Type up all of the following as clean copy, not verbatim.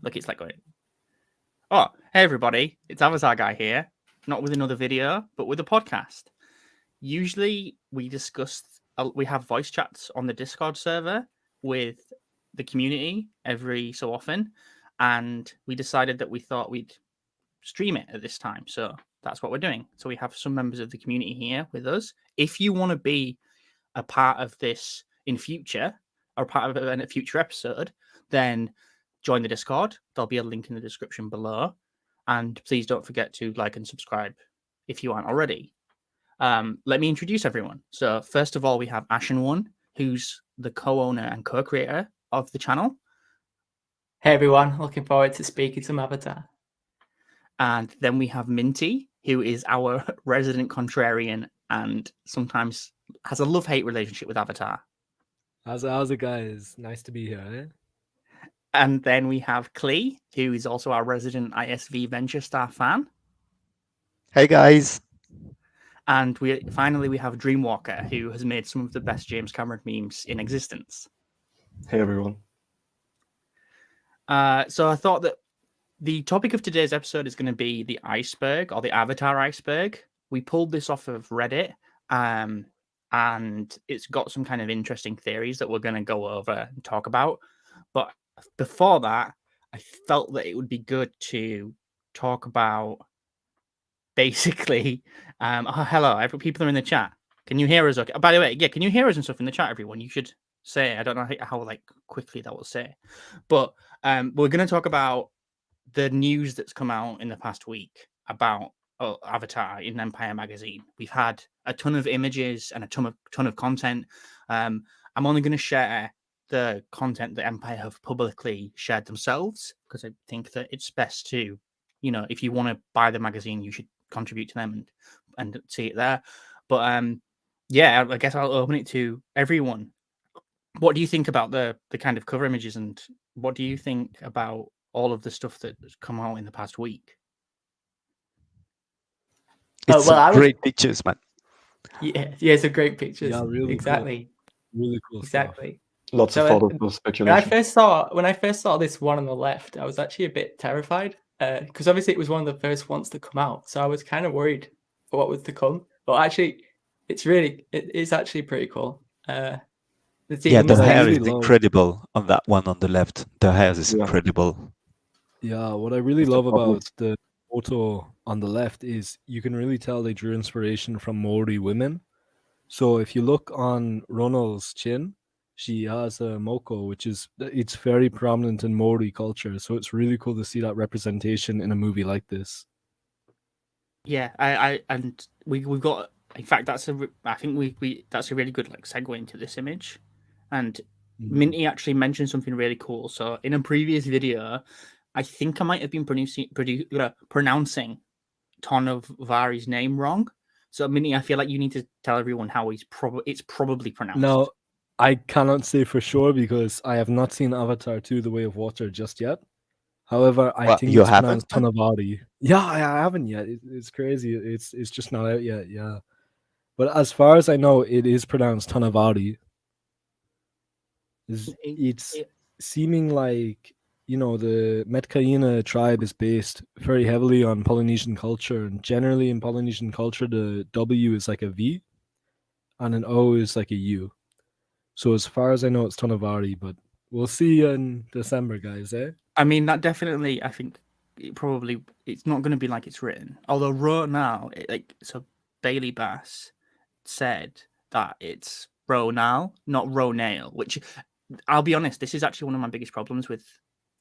Look, it's like going, oh, hey everybody, it's Avatar Guy here, not with another video, but with a podcast. Usually we we have voice chats on the Discord server with the community every so often, and we decided that we thought we'd stream it at this time. So that's what we're doing. So we have some members of the community here with us. If you want to be a part of this in future or part of a future episode, then join the Discord. There'll be a link in the description below. And please don't forget to like and subscribe if you aren't already. Let me introduce everyone. So first of all, we have Ashen1, who's the co-owner and co-creator of the channel. Hey everyone, looking forward to speaking to Avatar. And then we have Minty, who is our resident contrarian and sometimes has a love-hate relationship with Avatar. How's it, guys? Nice to be here. Eh? And then we have Klee, who is also our resident ISV Venture Star fan. Hey guys. And finally we have Dreamwalker, who has made some of the best James Cameron memes in existence. Hey everyone. So I thought that the topic of today's episode is going to be the iceberg, or the Avatar Iceberg. We pulled this off of Reddit, and it's got some kind of interesting theories that we're going to go over and talk about. But before that, I felt that it would be good to talk about basically. Hello, people are in the chat. Can you hear us? Okay. By the way, yeah, can you hear us and stuff in the chat, everyone? You should say. I don't know how like quickly that will say, but we're going to talk about the news that's come out in the past week about Avatar in Empire magazine. We've had a ton of images and a ton of content. I'm only going to share the content that Empire have publicly shared themselves, because I think that it's best to, if you want to buy the magazine, you should contribute to them and see it there. But yeah, I guess I'll open it to everyone. What do you think about the kind of cover images, and what do you think about all of the stuff that's come out in the past week? It's great pictures, man. Yeah, some great pictures. Yeah, really exactly. Cool. Really cool. Exactly. Stuff. Lots of photos of speculation. When I first saw this one on the left, I was actually a bit terrified because obviously it was one of the first ones to come out, so I was kind of worried for what was to come. But actually, it's actually pretty cool. The hair is incredible on that one on the left. The hair is incredible. Yeah, what I really love about the photo on the left is you can really tell they drew inspiration from Maori women. So if you look on Ronald's chin, she has a moko, it's very prominent in Maori culture. So it's really cool to see that representation in a movie like this. Yeah, we've got. In fact, that's a really good like segue into this image. And Minty actually mentioned something really cool. So in a previous video, I think I might have been pronouncing Tonavari's name wrong. So Minty, I feel like you need to tell everyone how it's probably pronounced. No, I cannot say for sure because I have not seen Avatar 2: The Way of Water just yet. However, I think it's pronounced Tonavary. Yeah, I haven't yet. It's crazy. It's just not out yet. Yeah, but as far as I know, it is pronounced Tonavary. It's seeming like, the Metcaina tribe is based very heavily on Polynesian culture, and generally in Polynesian culture, the W is like a V and an O is like a U. So as far as I know, it's Tonavary, but we'll see in December, guys, eh? I mean, that definitely, I think it's not going to be like it's written. Although now, so Bailey Bass said that it's Ronal, not Ronale, which I'll be honest, this is actually one of my biggest problems with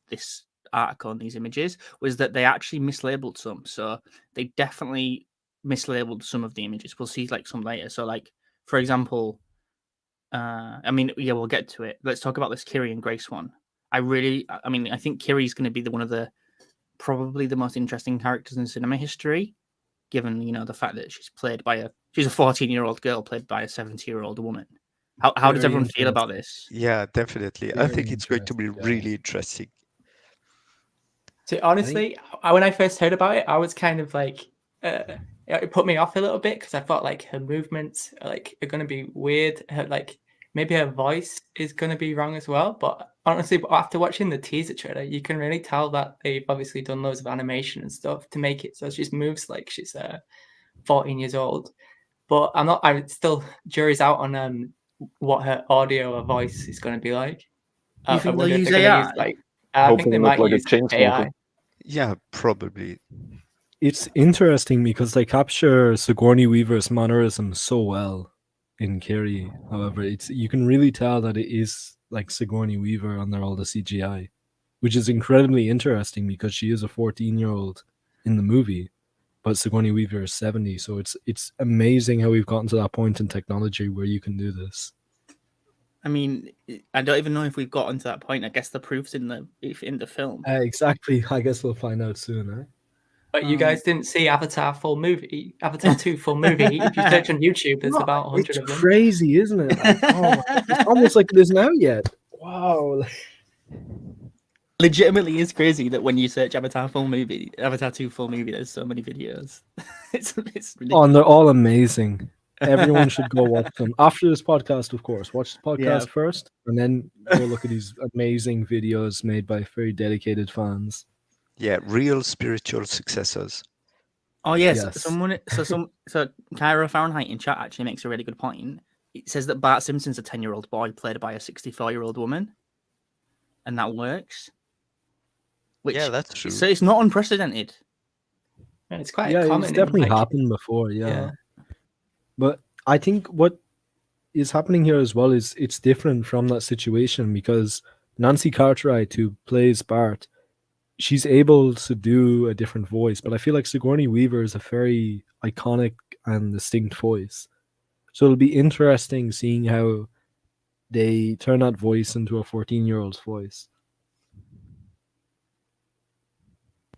this article and these images, was that they actually mislabeled some. So they definitely mislabeled some of the images. We'll see like some later. So like, for example, we'll get to it. Let's talk about this Kiri and Grace one. I think Kiri's going to be one of the probably the most interesting characters in cinema history, given the fact that she's a 14-year-old girl played by a 70-year-old woman. How does everyone feel about this? Yeah, definitely. I think it's going to be really interesting. So honestly, when I first heard about it, I was kind of like, it put me off a little bit because I thought like her movements are going to be weird. maybe her voice is going to be wrong as well. But honestly, after watching the teaser trailer, you can really tell that they've obviously done loads of animation and stuff to make it so she just moves like she's 14 years old. But I still jury's out on what her audio or voice is going to be like. You think they'll use AI? I think they might use AI. Yeah, probably. It's interesting because they capture Sigourney Weaver's mannerisms so well in Carrie. However, you can really tell that it is like Sigourney Weaver under all the CGI, which is incredibly interesting because she is a 14-year-old in the movie, but Sigourney Weaver is 70. So it's amazing how we've gotten to that point in technology where you can do this. I mean, I don't even know if we've gotten to that point. I guess the proof's in the film. Exactly. I guess we'll find out soon, eh? But you guys didn't see Avatar 2 full movie. If you search on YouTube, there's about 100 of them. It's crazy, isn't it? Like, it's almost like it isn't out yet. Wow. Legitimately is crazy that when you search Avatar 2 full movie, there's so many videos. It's ridiculous. Oh, and they're all amazing. Everyone should go watch them after this podcast, of course. Watch the podcast first, and then go look at these amazing videos made by very dedicated fans. Yeah, real spiritual successors. Oh yes. So Kyra Fahrenheit in chat actually makes a really good point. It says that Bart Simpson's a 10-year-old boy played by a 64-year-old woman, and that works. Yeah, that's true. So it's not unprecedented. And it's quite common. It's definitely happened before. Yeah, but I think what is happening here as well is it's different from that situation because Nancy Cartwright, who plays Bart, she's able to do a different voice, but I feel like Sigourney Weaver is a very iconic and distinct voice. So it'll be interesting seeing how they turn that voice into a 14-year-old's voice.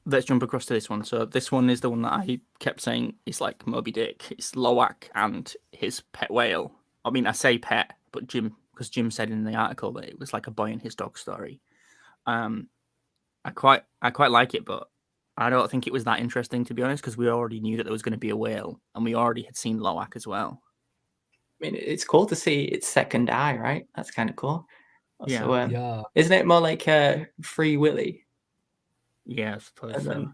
Let's jump across to this one. So this one is the one that I kept saying is like Moby Dick. It's Loak and his pet whale. I mean, I say pet, but because Jim said in the article that it was like a boy and his dog story. I quite like it, but I don't think it was that interesting, to be honest, because we already knew that there was going to be a whale, and we already had seen Loak as well. I mean, it's cool to see its second eye, right? That's kind of cool. Yeah. So, isn't it more like Free Willy? Yeah, I suppose so.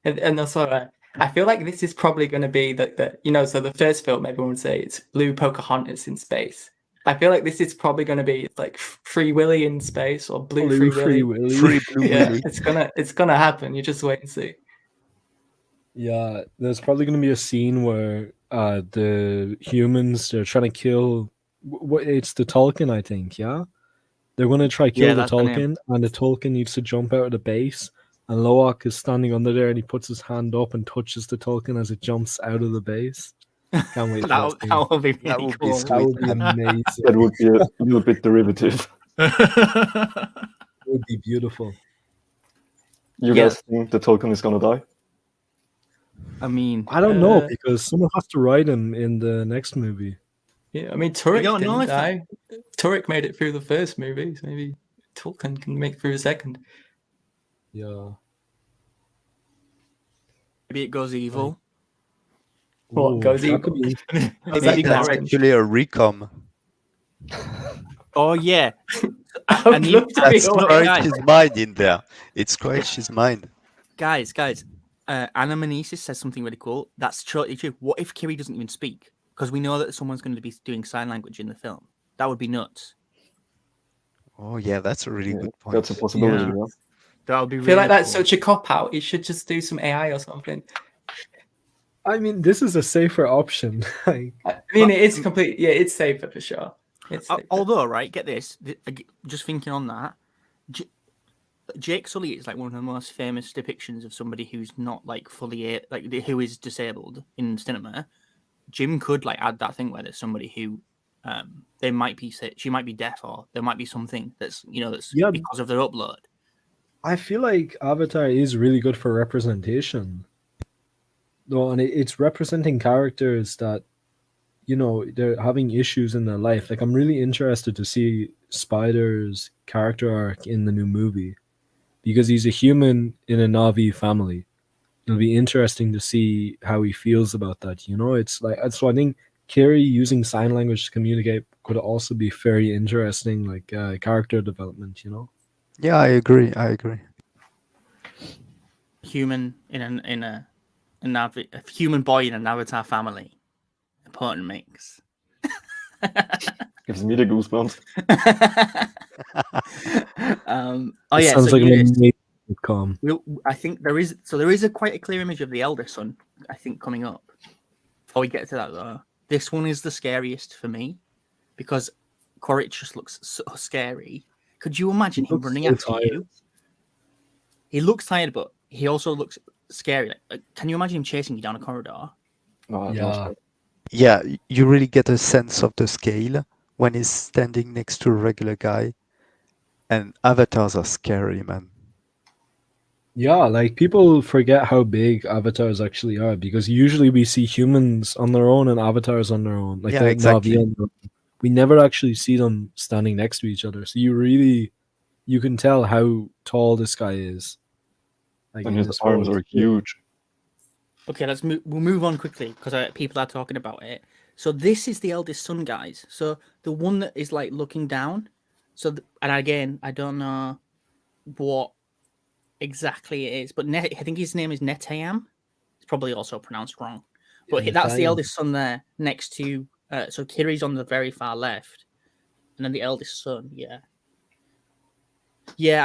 And also, I feel like this is probably going to be so the first film, everyone would say it's Blue Pocahontas in space. I feel like this is probably going to be like Free Willy in space or Blue Free Willy. Free Blue Willy. It's gonna happen. You just wait and see. Yeah, there's probably going to be a scene where the humans are trying to kill. It's the Tolkien, I think. Yeah, they're going to try kill the Tolkien, and the Tolkien needs to jump out of the base. And Loak is standing under there, and he puts his hand up and touches the Tolkien as it jumps out of the base. Can't wait. That would be really cool. That would be amazing. That would be a little bit derivative. It would be beautiful. You guys think the Tolkien is gonna die? I mean, I don't know, because someone has to ride him in the next movie. Yeah, I mean, Turek didn't die. Turek made it through the first movie, so maybe Tolkien can make it through the second. Yeah. Maybe it goes evil. What goes evil? That's actually a recom. Oh yeah. That's his mind in there. It's his mind. Guys, Anna Meneses says something really cool. That's totally true. What if Kiri doesn't even speak? Because we know that someone's going to be doing sign language in the film. That would be nuts. Oh yeah, that's a really good point. That's a possibility. Yeah. That would be. I feel like that's such a cop out. You should just do some AI or something. I mean, this is a safer option. I mean, it is complete. Yeah, it's safer for sure. Although, right, get this. Just thinking on that, Jake Sully is like one of the most famous depictions of somebody who's not like fully who is disabled in cinema. Jim could like add that thing where there's somebody who they might be she might be deaf, or there might be something that's because of their upload. I feel like Avatar is really good for representation. No, and it's representing characters that, they're having issues in their life. Like, I'm really interested to see Spider's character arc in the new movie, because he's a human in a Na'vi family. It'll be interesting to see how he feels about that. It's like, so I think Kiri using sign language to communicate could also be very interesting, like character development, you know? Yeah, I agree. Human a human boy in an Avatar family. Important mix. Gives me the goosebumps. Oh It yeah, sounds so like an Eunice, amazing sitcom. I think there is quite a clear image of the elder son, I think, coming up. Before we get to that though, this one is the scariest for me because Quaritch just looks so scary. Could you imagine him running after you? He looks tired, but he also looks scary. Like, can you imagine him chasing you down a corridor? Oh, Yeah. Yeah, you really get a sense of the scale when he's standing next to a regular guy. And avatars are scary, man. Yeah, like people forget how big avatars actually are because usually we see humans on their own and avatars on their own. Like Yeah, the exactly. Na'vi on their own. We never actually see them standing next to each other. So you can tell how tall this guy is. Like And in his this arms world. are huge. Okay, we'll move on quickly because people are talking about it. So this is the eldest son, guys. So the one that is like looking down. So and again, I don't know what exactly it is, but I think his name is Netayam. It's probably also pronounced wrong, but that's the eldest son there next to. So Kiri's on the very far left, and then the eldest son. Yeah.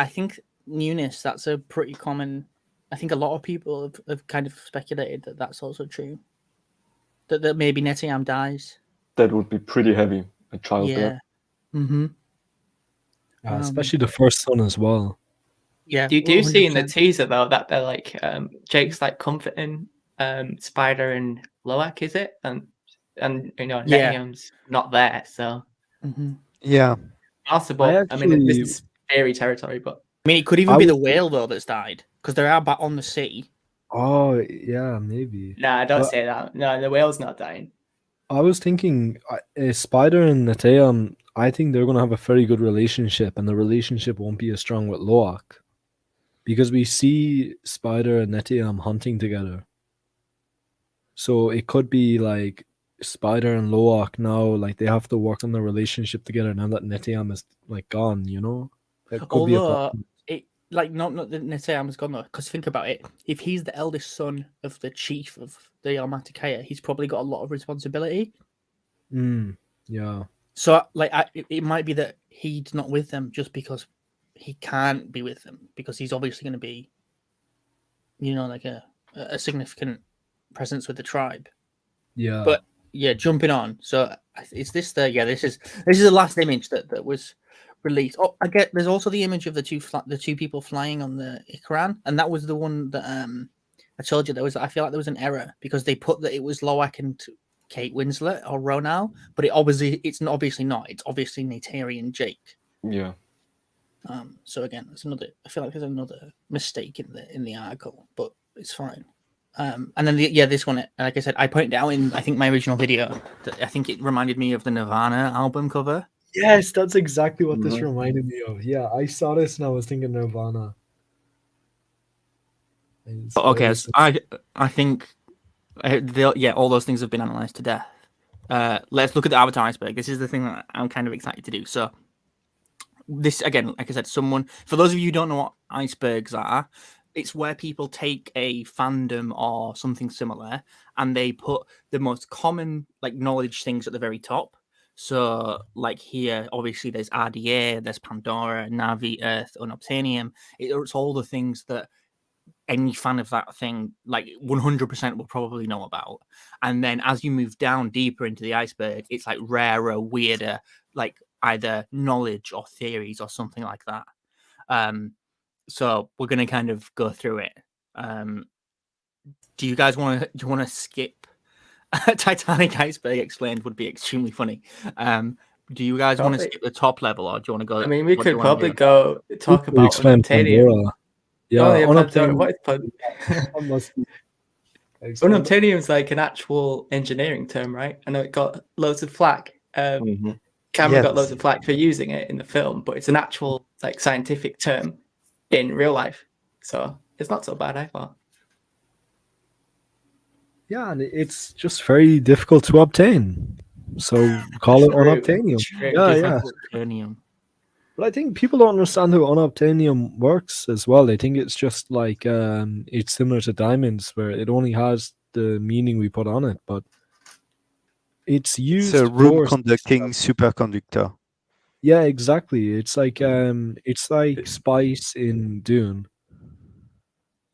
I think Eunice. That's a pretty common. I think a lot of people have kind of speculated that that's also true. That maybe Netayam dies. That would be pretty heavy. A child there. Mm-hmm. Especially the first son as well. Yeah. Do you see in the 100%. teaser though that they're like Jake's like comforting Spider and Loak, is it? And you know Netayam's not there, so Yeah. possible. I mean, this is scary territory, but I mean, it could even be the whale though that's died because they are back on the sea. Oh yeah, maybe. nah, don't say that. No, the whale's not dying. I was thinking, Spider and Netayam, I think they're gonna have a very good relationship, and the relationship won't be as strong with Loak, because we see Spider and Netayam hunting together. So it could be like Spider and Loak now, like they have to work on their relationship together now that Netayam is like gone. You know, it could be a problem. Like not that Netayam's gone though, because think about it. If he's the eldest son of the chief of the Almatikaya, he's probably got a lot of responsibility. Yeah. So like, it might be that he's not with them just because he can't be with them because he's obviously going to be, you know, like a significant presence with the tribe. Yeah. But yeah, jumping on. So is this the this is the last image that was released. Oh, I get. There's also the image of the two people flying on the Ikran, and that was the one that I told you there was. I feel like there was an error because they put that it was Loak and Kate Winslet or Ronal, but it's obviously not. It's obviously Neytiri and Jake. Yeah. So again, there's another. I feel like there's another mistake in the article, but it's fine. And then this one, like I said, I pointed out in I think my original video that I think it reminded me of the Nirvana album cover. Yes, that's exactly what this reminded me of. Yeah, I saw this and I was thinking Nirvana. Okay, so I think all those things have been analyzed to death. Let's look at the Avatar Iceberg. This is the thing that I'm kind of excited to do. So this again, like I said, for those of you who don't know what icebergs are, it's where people take a fandom or something similar and they put the most common like knowledge things at the very top. So like here, obviously there's RDA, there's Pandora, Navi, Earth, Unobtainium. It's all the things that any fan of that thing, like 100% will probably know about. And then as you move down deeper into the iceberg, it's like rarer, weirder, like either knowledge or theories or something like that. So we're going to kind of go through it. Do you guys want to skip Titanic Iceberg Explained? Would be extremely funny. Do you guys want to skip the top level, or do you want to go? I mean, we could probably go talk about Unobtainium. Yeah, Unobtainium is like an actual engineering term, right? I know it got loads of flack. Cameron got loads of flack for using it in the film, but it's an actual like scientific term in real life, so it's not so bad, I thought. Yeah, and it's just very difficult to obtain. So call it True, unobtainium. true. Yeah, yeah. Unobtainium. But I think people don't understand how unobtainium works as well. They think it's just like it's similar to diamonds, where it only has the meaning we put on it, but it's It's used a room for conducting superconductor. yeah, exactly. It's like spice in Dune.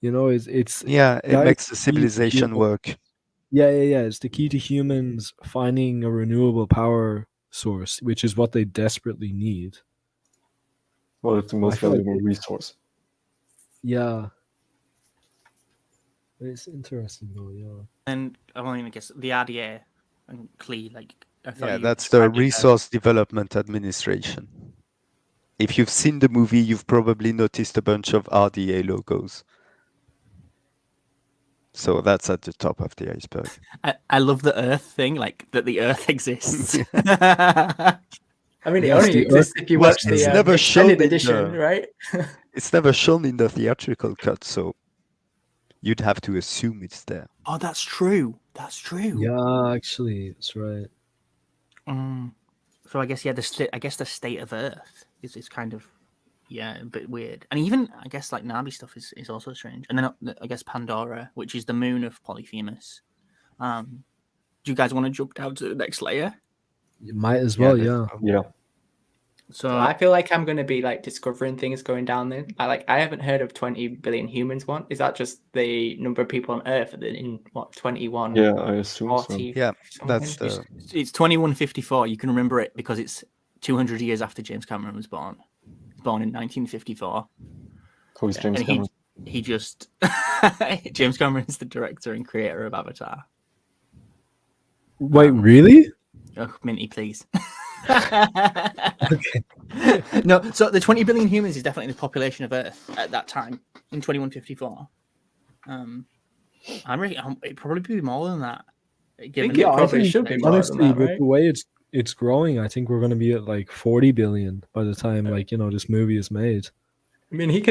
You know, it's Yeah, it that is makes the the key to civilization human- work. Yeah, yeah, yeah. It's the key to humans finding a renewable power source, which is what they desperately need. Well, it's the most feel like valuable resource. Yeah. It's interesting though, yeah. And I mean, I guess the RDA and CLE, like I thought Yeah, you that's the described it as- Resource Development Administration. If you've seen the movie, you've probably noticed a bunch of RDA logos. So that's at the top of the iceberg. I love the Earth thing, like that the Earth exists. I mean, it Yes, only the exists if you Well, watch it's the never shown extended in edition, the- right? It's never shown in the theatrical cut, so you'd have to assume it's there. Oh, that's true. That's true. Yeah, actually, that's right. So I guess I guess the state of Earth is kind of a bit weird, and even I guess like Navi stuff is also strange. And then I guess Pandora, which is the moon of Polyphemus. Do you guys want to jump down to the next layer? You might as well, let's yeah. go. Yeah. So I feel like I'm going to be like discovering things going down there. I haven't heard of 20 billion humans one. Is that just the number of people on Earth in what 21? Yeah, I assume 40, Yeah, that's something? the it's 2154. You can remember it because it's 200 years after James Cameron was born. Born in 1954. Who is James And Cameron? he just James Cameron is the director and creator of Avatar. Wait, really? Oh, Minty, please. No, so the 20 billion humans is definitely the population of Earth at that time in 2154. It'd probably be more than that. Given think it the probably population should be that- more than Honestly, that, with right? the way it's growing, I think we're going to be at like 40 billion by the time this movie is made. I mean,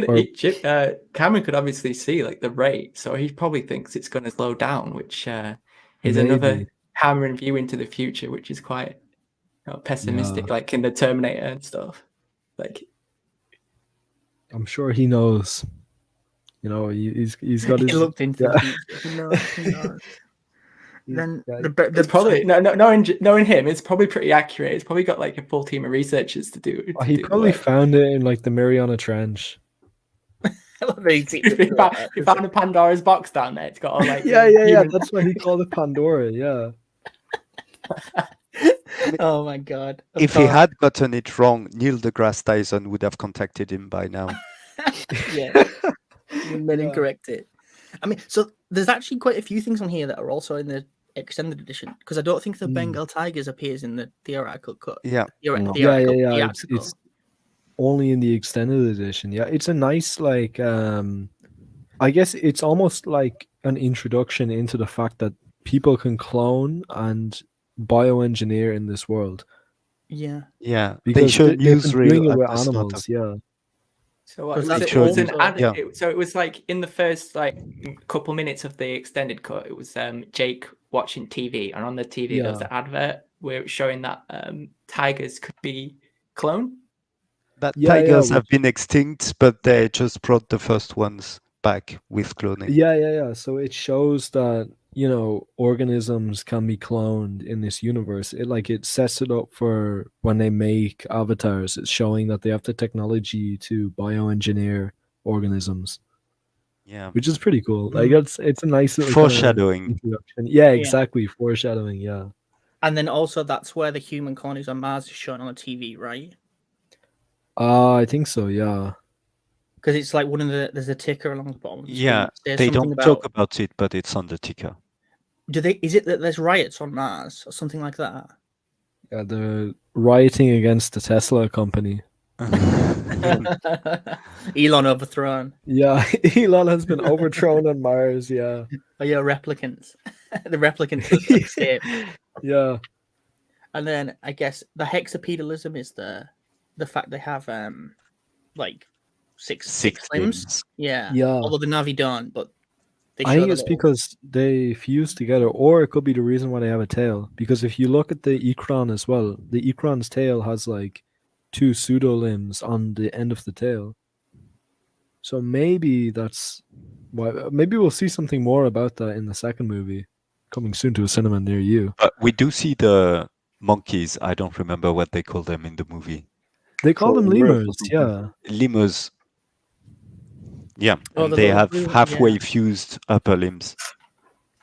Cameron could obviously see like the rate, so he probably thinks it's going to slow down, which is another Maybe. Cameron view into the future, which is quite pessimistic, Yeah. like in the Terminator and stuff. Like, I'm sure he knows. He's got his. He looked into yeah. the future. He knows. Then Yeah, it's probably knowing him, it's probably pretty accurate. It's probably got like a full team of researchers to do. he do probably work. found it in like the Mariana Trench. He found a Pandora's box down there. It's got all like Yeah. human- That's why he called it Pandora. Yeah. Oh my god! Of if he course. had gotten it wrong, Neil deGrasse Tyson would have contacted him by now. Yeah, and then incorrect it. I mean, so there's actually quite a few things on here that are also in the extended edition because I don't think the Bengal tigers appears in the theoretical cut. Yeah. No. Yeah. Theatrical. It's only in the extended edition. Yeah, it's a nice like. I guess it's almost like an introduction into the fact that people can clone and bioengineer in this world. Yeah. Yeah, they Because show they've been doing newsreel it at with the start animals. of- Yeah. So what, Because was that's it was an also- ad, yeah. so it was like in the first like couple minutes of the extended cut, it was Jake watching TV, and on the TV there was Yeah. an advert where it was showing that tigers could be cloned. That Yeah, tigers yeah, have been extinct, but they just brought the first ones back with cloning. Yeah. So it shows that organisms can be cloned in this universe. It sets it up for when they make avatars. It's showing that they have the technology to bioengineer organisms, Yeah. which is pretty cool. Like it's a nice little kinda Foreshadowing. introduction. Yeah, exactly. Foreshadowing. Yeah. And then also that's where the human colonies on Mars is shown on the TV, right? I think so. Yeah. Because it's like there's a ticker along the bottom of the screen Yeah, that says they something don't talk about it, but it's on the ticker. is it that there's riots on Mars or something like that? Yeah. They're rioting against the Tesla company. Elon overthrown. Yeah, Elon has been overthrown on Mars. Yeah. Oh yeah, replicants. The replicants have escaped. Yeah. And then I guess the hexapedalism is the fact they have like six limbs. Yeah. Yeah. Although the Navi don't, but They I show think the it's little- because they fuse together, or it could be the reason why they have a tail. Because if you look at the Ikran as well, the Ikran's tail has like two pseudo limbs on the end of the tail. So maybe that's why. Maybe we'll see something more about that in the second movie, coming soon to a cinema near you. But we do see the monkeys. I don't remember what they call them in the movie. They call them Lemurs or lemurs, something. yeah. Lemurs. Yeah, Oh, and the they little have blue- halfway yeah. fused upper limbs.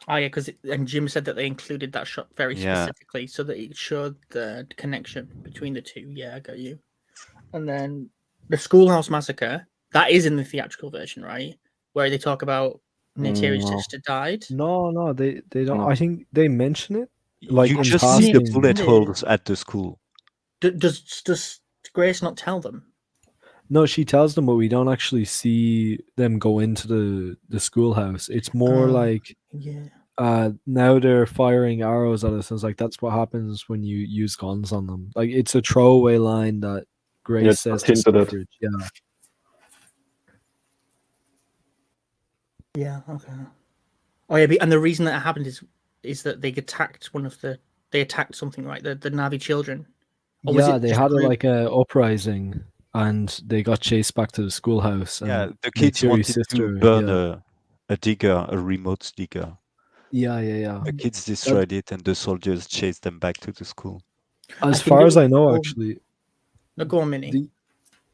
Oh yeah, because and Jim said that they included that shot very Yeah. specifically so that it showed the connection between the two. Yeah, I got you. And then the Schoolhouse Massacre, that is in the theatrical version, right? Where they talk about Neytiri's No. sister died. No, they don't. No. I think they mention it like You in just see the passing. bullet Yeah. holes at the school. Does Grace not tell them? No, she tells them, but we don't actually see them go into the schoolhouse. It's more Oh. like Yeah. now they're firing arrows at us. And it's like that's what happens when you use guns on them. Like it's a throwaway line that Grace Yeah, says just to hinted at. Suffrage. Yeah. Yeah. Okay. Oh yeah, and the reason that happened is that they attacked they attacked something, right? The Navi children. Or was Yeah, it they just a had group? like a uprising and they got chased back to the schoolhouse. Yeah, And the kids Neytiri's wanted sister, to burn yeah. a digger, a remote digger. Yeah. The kids destroyed it, and the soldiers chased them back to the school. As think far it as was I know, called- actually, No, go on, Minnie.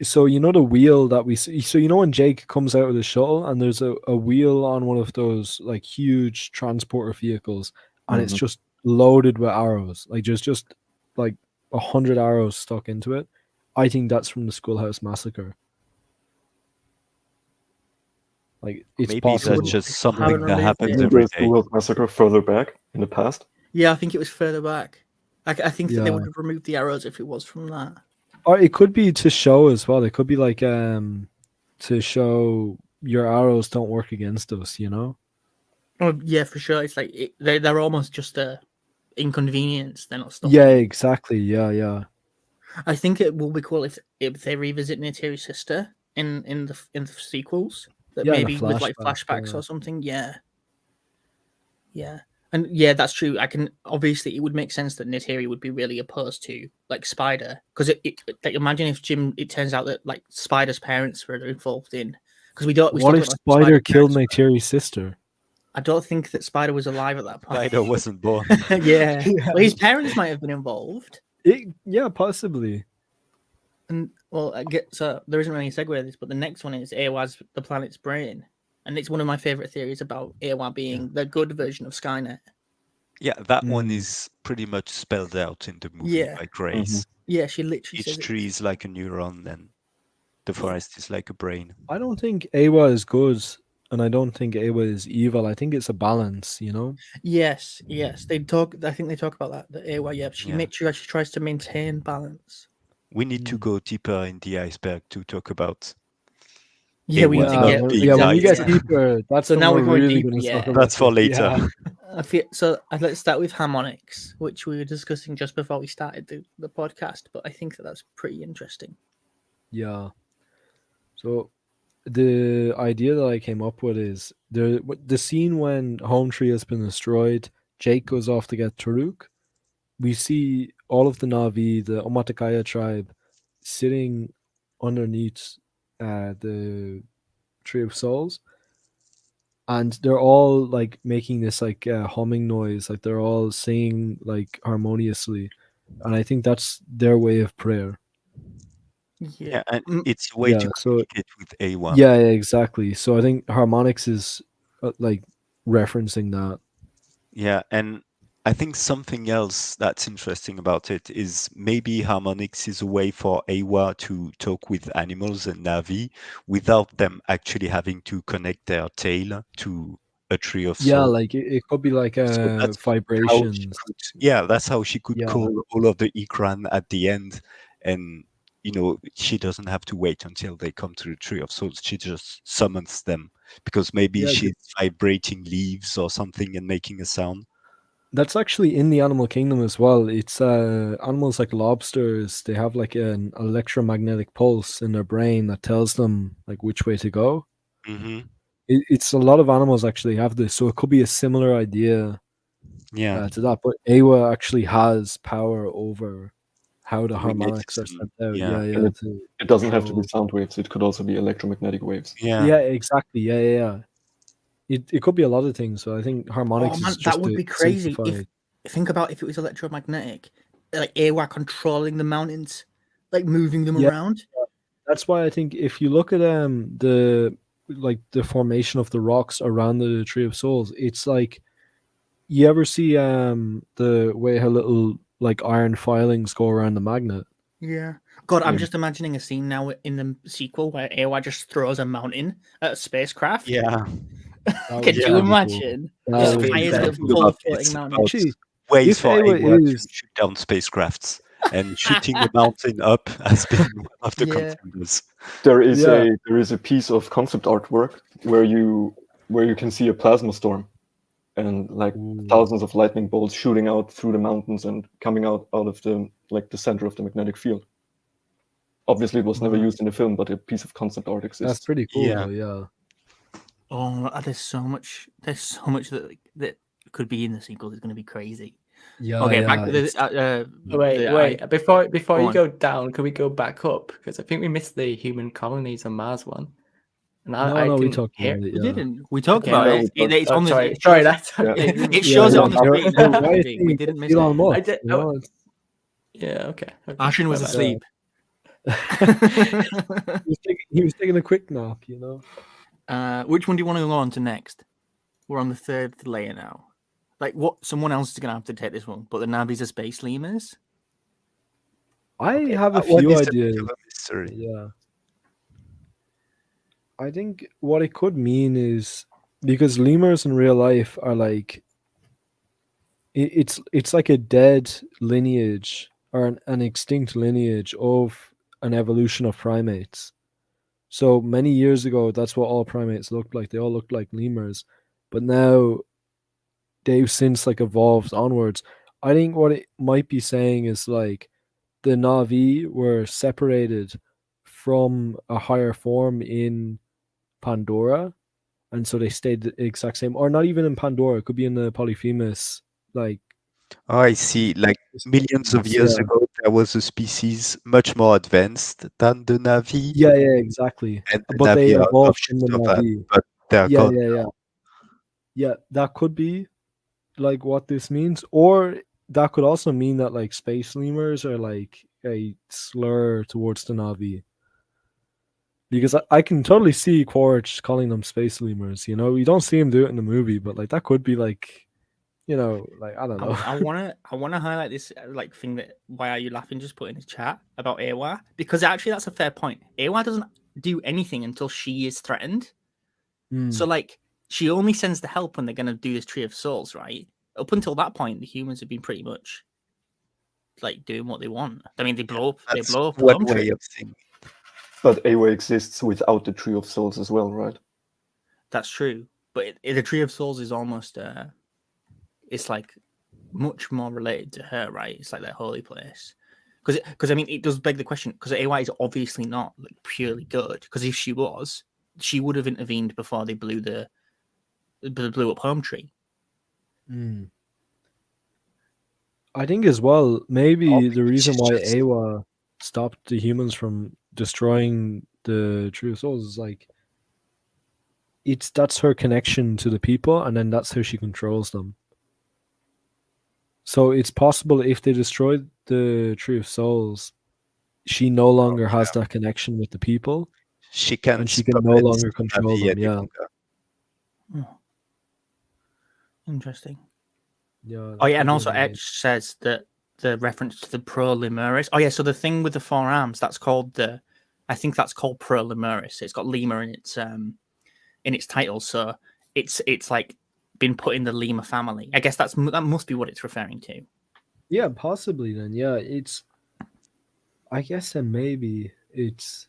so you know the wheel that we see. So you know when Jake comes out of the shuttle and there's a wheel on one of those like huge transporter vehicles, and it's Mhm. just loaded with arrows. Like there's just like 100 arrows stuck into it. I think that's from the Schoolhouse Massacre. Like it's Maybe possible. that's just They something haven't that released happens it. Isn't every the day. Schoolhouse Massacre further back in the past? Yeah, I think it was further back. I think that they Yeah. would have removed the arrows if it was from that. Or it could be to show as well. It could be like to show your arrows don't work against us, you know? Oh yeah, for sure. It's like they're almost just a inconvenience. They're not stopping. Yeah, it. exactly. Yeah. I think it will be cool if they revisit Neytiri's sister in the sequels. That Yeah, in a maybe with like flashback, flashbacks yeah. or something. Yeah. And yeah, that's true. I can obviously it would make sense that Neytiri would be really opposed to like Spider because like imagine if it turns out that like Spider's parents were involved in because we still What don't if know Spider killed parents were. Neytiri's sister? I don't think that Spider was alive at that point. Spider wasn't born. yeah. Yeah. Well, his parents might have been involved. Yeah, possibly. And well, I get so there isn't really a segue to this, but the next one is Awa's the planet's brain, and it's one of my favorite theories about Awa being the good version of Skynet. Yeah, that one Mm. is pretty much spelled out in the movie Yeah. by Grace. Yeah, she literally Each says it. tree is like a neuron, and the forest is like a brain. I don't think Awa is good, and I don't think Awa is evil. I think it's a balance, you know? Yes. They talk. I think they talk about that. The Awa, yeah, she Yeah. makes sure she tries to maintain balance. We need to go deeper in the iceberg to talk about. Yeah, we need to Awa get not being when we get nice. deeper, that's So when now we're we're going really deeper, going to talk yeah. about That's for it. later. Yeah. I feel so. Let's start with harmonics, which we were discussing just before we started the podcast. But I think that's pretty interesting. Yeah. So the idea that I came up with is the scene when Home Tree has been destroyed, Jake goes off to get Taruk. We see all of the Na'vi, the Omatakaya tribe, sitting underneath the Tree of Souls. And they're all like making this like humming noise, like they're all singing like harmoniously. And I think that's their way of prayer. Yeah, and Mm, it's a way Yeah, to so communicate with Awa. yeah, exactly. So I think harmonics is like referencing that. Yeah, and I think something else that's interesting about it is maybe harmonics is a way for Awa to talk with animals and Navi without them actually having to connect their tail to a tree of Yeah, soul. like it could be like So that's vibrations. that's how she could Yeah. call all of the Ikran at the end, and she doesn't have to wait until they come to the tree of souls. She just summons them because maybe Yeah, she's vibrating leaves or something and making a sound. That's actually in the animal kingdom as well. It's animals like lobsters, they have like an electromagnetic pulse in their brain that tells them like which way to go. Hmm It's a lot of animals actually have this, so it could be a similar idea Yeah, to that. But Awa actually has power over how the harmonics Magnetics are and- sent out. yeah. Yeah, And it doesn't have to be control. sound waves. It could also be electromagnetic waves. Yeah, exactly. Yeah. It could be a lot of things. So I think harmonics Oh man, is that just would to be crazy. simplify. Think about if it was electromagnetic, like Awa controlling the mountains, like moving them Yeah. around. That's why I think if you look at the formation of the rocks around the Tree of Souls, it's like you ever see the way how little like iron filings go around the magnet. Yeah. God, I'm Yeah. just imagining a scene now in the sequel where Awa just throws a mountain at a spacecraft. Yeah. That Can would you be cool. imagine? That Just would be fires insane. a cool. full It's floating mountain. about Actually, ways if for Awa Awa to is shoot down spacecrafts, and shooting a mountain up has been one of the Yeah. contenders. There is Yeah. a piece of concept artwork where you can see a plasma storm and like thousands of lightning bolts shooting out through the mountains and coming out of the center of the magnetic field. Obviously, it was never Wow. used in the film, but a piece of concept art exists. That's pretty cool, Yeah. though. Yeah. Oh, there's so much. There's so much that could be in the sequel. It's going to be crazy. Yeah. Okay, yeah, back to it's- the. Wait. Before Go you on. go down, can we go back up? Because I think we missed the human colonies on Mars one. And I we didn't talked hear- about it. We Yeah. didn't. We talked Okay, about no, it. we It's on the. sorry, it sorry, shows- that's Yeah. It shows it on the you're- screen. you're on the right, TV. We didn't miss Elon it. Musk, I did- you know, it's- Yeah, okay. Ashin was my bad. asleep. he was taking a quick nap, you know. Which one do you want to go on to next? We're on the third layer now. Like what? Someone else is gonna have to take this one. But the Navis are space lemurs. I Okay, have a that one few is a bit ideas. of a mystery. Yeah. I think what it could mean is because lemurs in real life are like it's like a dead lineage or an extinct lineage of an evolution of primates. So many years ago, that's what all primates looked like. They all looked like lemurs, but now they've since like evolved onwards. I think what it might be saying is like the Na'vi were separated from a higher form in Pandora, and so they stayed the exact same, or not even in Pandora. It could be in the Polyphemus, like Oh, I see. Like millions of years Yeah. ago, there was a species much more advanced than the Navi, yeah, exactly. and the But they Navi are evolved from offshoots the of that, Na'vi. but they're Yeah, gone. yeah. That could be like what this means, or that could also mean that like space lemurs are like a slur towards the Na'vi. Because I can totally see Quaritch calling them space lemurs. You know, you don't see him do it in the movie, but like that could be like, you know, like I don't know. I wanna highlight this like thing that why are you laughing just put in the chat about Awa, because actually that's a fair point. Awa doesn't do anything until she is threatened. Mm. So like she only sends the help when they're gonna do this Tree of Souls, right? Up until that point, the humans have been pretty much like doing what they want. I mean, they blow up That's a one palm way tree. of thinking. But Awa exists without the Tree of Souls as well, right? That's true, but the Tree of Souls is almost it's like much more related to her, right? It's like their holy place. Because I mean, it does beg the question. Because AY is obviously not like purely good. Because if she was, she would have intervened before they blew up Home Tree. Mm. I think as well, maybe the reason she's why just- Awa stopped the humans from destroying the Tree of Souls is like that's her connection to the people, and then that's how she controls them. So it's possible if they destroyed the Tree of Souls, she no longer has that connection with the people, She can and she can no longer control them. Yeah, Interesting. yeah. Oh yeah, and that also could be Etch says that the reference to the Pro Lemuris. Oh yeah, so the thing with the four arms, that's called I think that's called Pro Lemuris. It's got lemur in its title, so it's like been put in the lemur family. I guess that must be what it's referring to. Yeah, possibly then. Yeah, it's. I guess then maybe it's.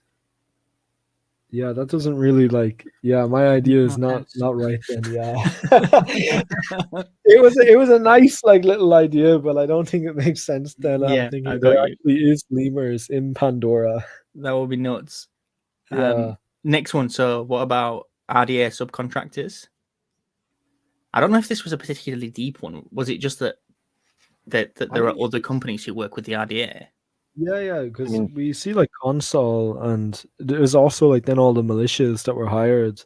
Yeah, that doesn't really like. Yeah, my idea is not right then. Yeah, it was a nice like little idea, but I don't think it makes sense then. Yeah, I'm thinking I got there you. actually is lemurs in Pandora. That would be nuts. Yeah. Next one. So what about RDA subcontractors. I don't know if this was a particularly deep one. Was it just that there are other companies who work with the RDA? Yeah, because mean- we see like console, and there's also like then all the militias that were hired.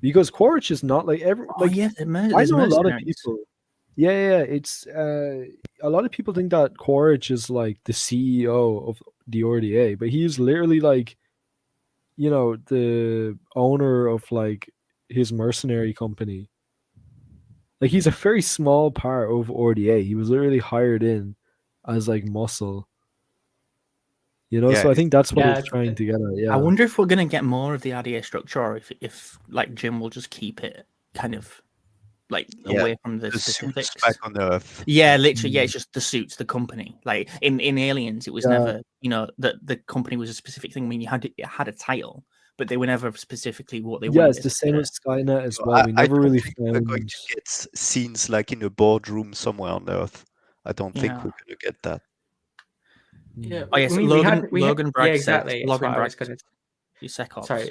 Because Quaritch is not like every Oh like yeah, I there's know a lot of mercenaries. people. Yeah, it's a lot of people think that Quaritch is like the CEO of the RDA, but he's literally like, you know, the owner of like his mercenary company. Like he's a very small part of RDA. He was literally hired in as like muscle. You know, Yeah, so I think that's what Yeah, it's trying to get at. Yeah. I wonder if we're gonna get more of the RDA structure, or if like Jim will just keep it kind of like Yeah, away from the the suits specifics. back on Earth. Yeah, literally, yeah, Mm. it's just the suits, the company. Like in Aliens, it was Yeah. never, you know, that the company was a specific thing. I mean, it had a title, but they were never specifically what they Yeah, wanted. it's the same as Skynet as So well. We I never don't really think we're going found. to get scenes like in a boardroom somewhere on Earth. I don't think Yeah. we're going to get that. yeah. Oh yes, I mean, Logan Bragg yeah, says. exactly. It's Logan what I Bragg was gonna. says, "You SecOps."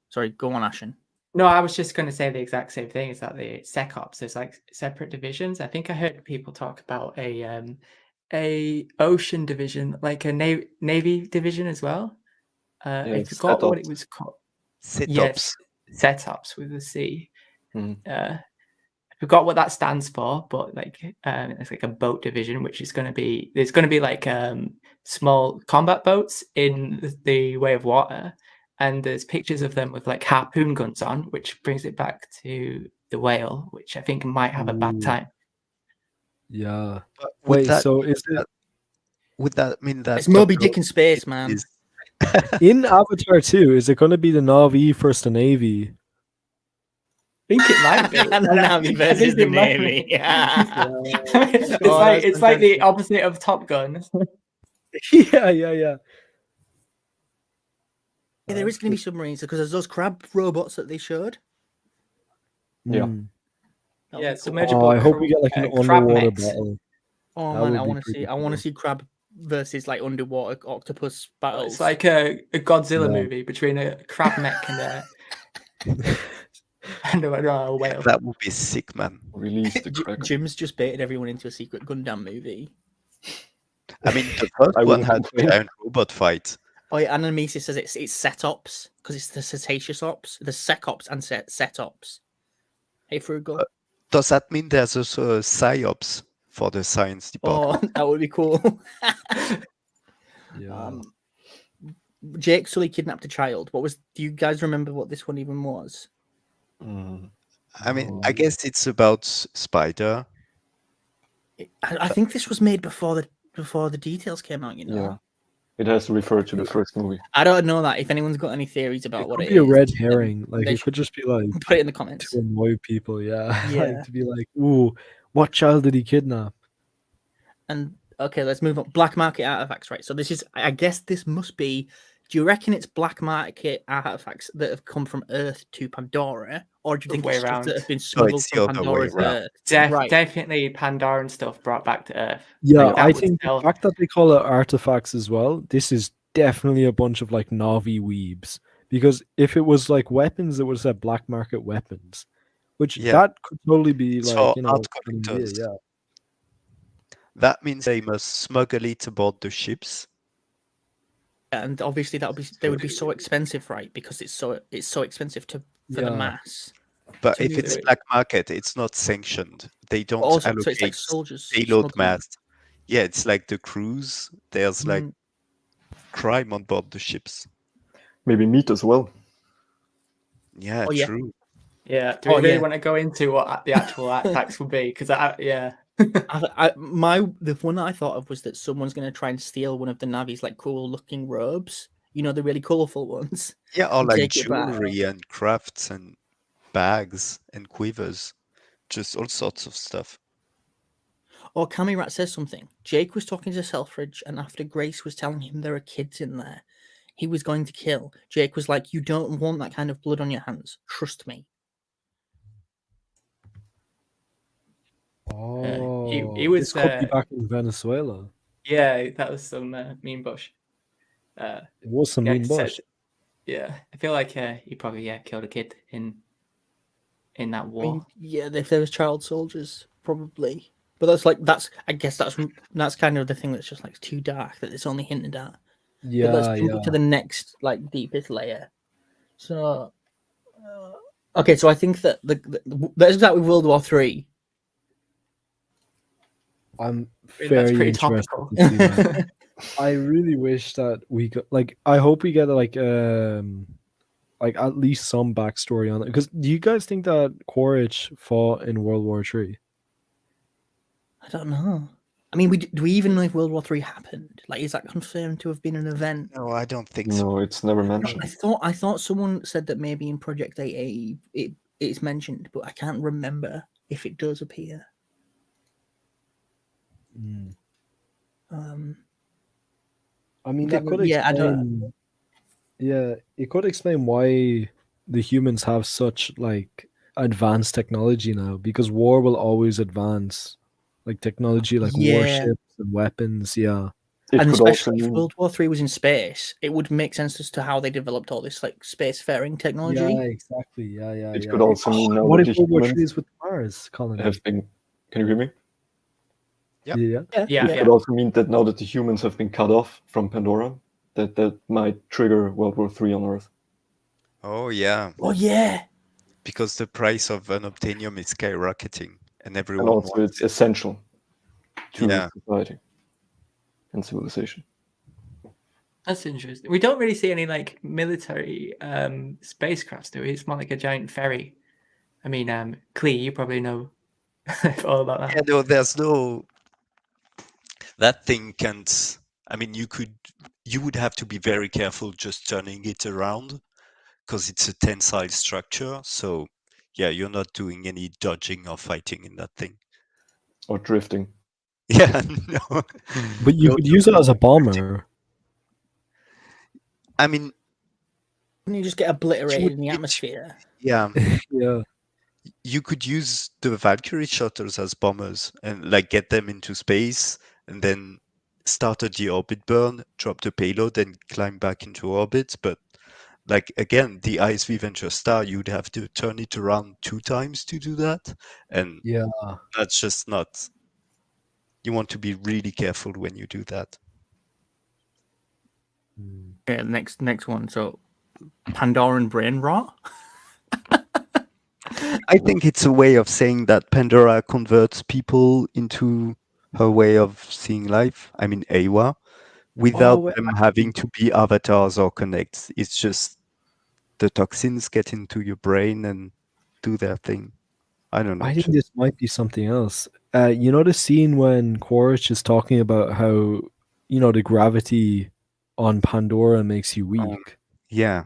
Sorry. Go on, Ashen. No, I was just going to say the exact same thing. Is that the SecOps? There's like separate divisions. I think I heard people talk about a ocean division, like a navy division as well. I Yeah, forgot what setups. it was called. Setups. Yes, setups with a C. Mhm. I forgot what that stands for, but like it's like a boat division, which is going to be there's going to be like small combat boats in the way of water, and there's pictures of them with like harpoon guns on, which brings it back to the whale, which I think might have a bad Ooh. time. Yeah. But would Wait, that so mean is it would that mean that It's Moby Top Dick Gun in space, man. is in Avatar 2? Is it going to be the Na'vi versus the Navy? I think it might be. And the Navy I versus think the it might be. Navy. Yeah. it's Oh, like that's it's like the fantastic. opposite of Top Gun. Yeah. Yeah, there is going to be submarines because there's those crab robots that they showed. Yeah. Mm. That'll Yeah, be cool. submergible. Oh, I hope we get like an crab underwater mechs. battle. Oh That man, would I be want to pretty see. I want cool. to see crab versus like underwater octopus battles. It's like a Godzilla Yeah. movie between a crab mech and a whale. that would be sick, man. Release the Kraken. Jim's just baited everyone into a secret Gundam movie. I mean, the first I one wouldn't had a complain. giant robot fight. Oh yeah, and Nemesis says it's SecOps because it's the cetaceous ops, the SecOps and SecOps. Hey Frugal. Does that mean there's also a PsyOps for the science department? Oh, that would be cool. Yeah. Jake Sully kidnapped a child. What was? Do you guys remember what this one even was? Mm. I mean, I guess it's about Spider. I think this was made before the details came out. You know. Yeah. It has to refer to the first movie. I don't know that. If anyone's got any theories It about what could it be a is, red then herring. Like they it could just be like put it in the comments. to annoy people. Yeah. Yeah. Like to be like, ooh, what child did he kidnap? And okay, let's move on. Black market artifacts, right? So this is, I guess, this must be. Do you reckon it's black market artifacts that have come from Earth to Pandora, or do you think Way it's stuff around. that have been No, smuggled it's the from other way Pandora's around. Earth? Right. Definitely Pandoran stuff brought back to Earth. Yeah, Like, that I would think the sell. fact that they call it artifacts as well, this is definitely a bunch of like Na'vi weebs. Because if it was like weapons, it would have said black market weapons. Which Yeah. that could totally be So like, you know, art an idea, collectors. yeah. That means they must smuggle it aboard the ships. And obviously they would be so expensive, right? Because it's so expensive for the Yeah. mass. But To if do it's it. black market, it's not sanctioned. They don't Also, allocate so it's like soldiers payload smuggling. mass. Yeah, it's like the cruise. There's like Mm. crime on board the ships. Maybe meat as well. Yeah, Oh, yeah. true. Yeah. Do Oh, we really yeah. want to go into what the actual artifacts would be? Because yeah. The one that I thought of was that someone's going to try and steal one of the Navi's like cool looking robes. You know, the really colourful ones. Yeah, or And like take it back. jewelry and crafts and bags and quivers. Just all sorts of stuff. Or Cammy Rat says something. Jake was talking to Selfridge, and after Grace was telling him there are kids in there, he was going to kill. Jake was like, "You don't want that kind of blood on your hands. Trust me." Oh, he was, this could be back in Venezuela. Yeah, that was some mean bush. It was some Yeah, mean bush. Yeah, I feel like he probably killed a kid in that I war. mean, yeah, if there was child soldiers, probably. But I guess that's kind of the thing that's just like too dark that it's only hinted at. But let's Yeah, jump yeah. to the next like deepest layer. So, okay, so I think that let's start with World War Three. I'm That's very pretty interested topical. to see that. I really wish that we got like. I hope we get like at least some backstory on it. Because do you guys think that Quaritch fought in World War Three? I don't know. I mean, do we even know if World War Three happened? Like, is that confirmed to have been an event? No, I don't think so. No, it's never No, mentioned. I thought someone said that maybe in Project 880 it's mentioned, but I can't remember if it does appear. I mean, Okay, that could yeah, I don't. explain. Yeah, it could explain why the humans have such like advanced technology now. Because war will always advance, like technology, like Yeah. warships and weapons. Yeah, It And could also especially if mean World War Three was in space, it would make sense as to how they developed all this like spacefaring technology. yeah, exactly. Yeah, yeah, it yeah. could also mean now What that if the World War Three humans is with Mars colony? have been. Can you hear me? Yep. Yeah. Yeah, It could also mean that now that the humans have been cut off from Pandora, that might trigger World War III on Earth. Oh yeah, Oh yeah. because the price of unobtainium is skyrocketing, and And everyone also, wants. it's essential to Yeah. society and civilization. That's interesting. We don't really see any like military spacecrafts, do we? It's more like a giant ferry. I mean, Clee, you probably know all about that. Yeah, no, there's no. That thing can't. I mean, you would have to be very careful just turning it around, because it's a tensile structure. So, yeah, you're not doing any dodging or fighting in that thing. Or drifting. Yeah, no. But you No, could no, use it no as a drifting. bomber. I mean, Can you just get obliterated in the it- atmosphere? yeah, Yeah. you could use the Valkyrie shuttles as bombers and like get them into space and then start a deorbit burn, drop the payload, and climb back into orbit. But like again, the ISV Venture Star, you'd have to turn it around 2 times to do that, and Yeah. that's just not. You want to be really careful when you do that. Yeah, next one. So, Pandoran brain rot. I think it's a way of saying that Pandora converts people into her way of seeing life. I mean, Awa, without wait, them having to be avatars or connects. It's just the toxins get into your brain and do their thing. I don't know. I think this might be something else. You know the scene when Quaritch is talking about how the gravity on Pandora makes you weak. Yeah.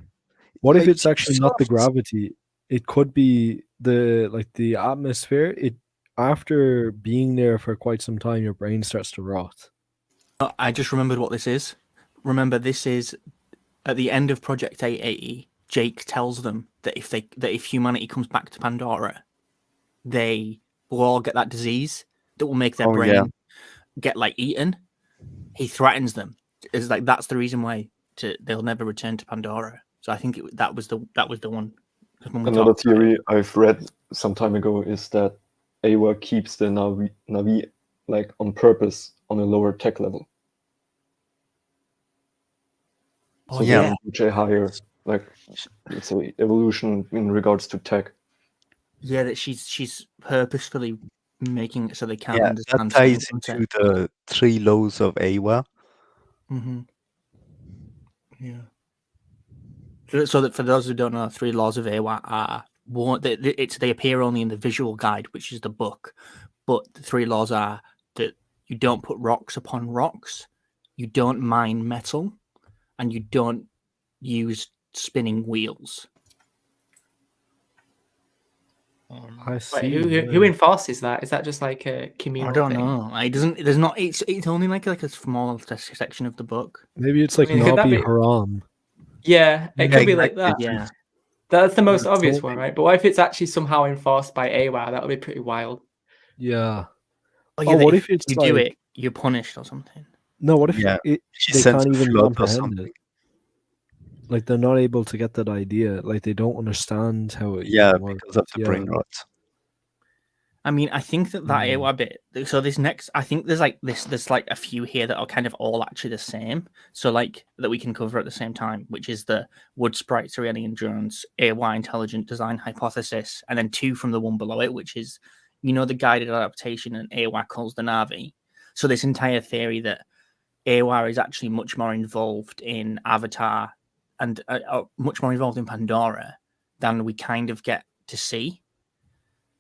What if Makes it's you actually not the soft. gravity? It could be the atmosphere. It after being there for quite some time, your brain starts to rot. I just remembered what this is. Remember, this is at the end of Project 880. Jake tells them that if humanity comes back to Pandora, they will all get that disease that will make their Oh, brain yeah. get like eaten. He threatens them. It's like that's the reason why they'll never return to Pandora. So I think that was the one. When we Another talked about it. theory I've read some time ago is that Awa keeps the Navi like on purpose on a lower tech level. Oh, So yeah. they reach a higher, like, let's say, evolution in regards to tech. Yeah, that she's purposefully making it so they can't Yeah, that understand ties certain into the 3 laws of Awa. Mm-hmm. Yeah. So that for those who don't know, 3 laws of Awa are one. They appear only in the visual guide, which is the book. But the 3 laws are that you don't put rocks upon rocks, you don't mine metal, and you don't use spinning wheels. I Wait, see. who enforces that? Is that just like a communal I don't thing? know. It doesn't. There's not. It's only like a small section of the book. Maybe it's like I mean, could that Nabi be- Haram. Yeah, it Yeah, could be like exactly. that. Yeah. That's the most That's obvious totally- one, right? But what if it's actually somehow enforced by AWA? That would be pretty wild. Yeah. Oh, yeah. what If if it's you do like it, you're punished or something. no? What if Yeah. She they sends can't a even flood or comprehend something. it? like they're not able to get that idea. Like they don't understand how it Yeah, even works. because of the brain rot. I mean, I think that AWA bit. So this next, I think there's like this. There's like a few here that are kind of all actually the same. So like that we can cover at the same time, which is the wood sprites or alien drones, AWA intelligent design hypothesis, and then 2 from the one below it, which is the guided adaptation and AWA calls the Na'vi. So this entire theory that AWA is actually much more involved in Avatar and much more involved in Pandora than we kind of get to see,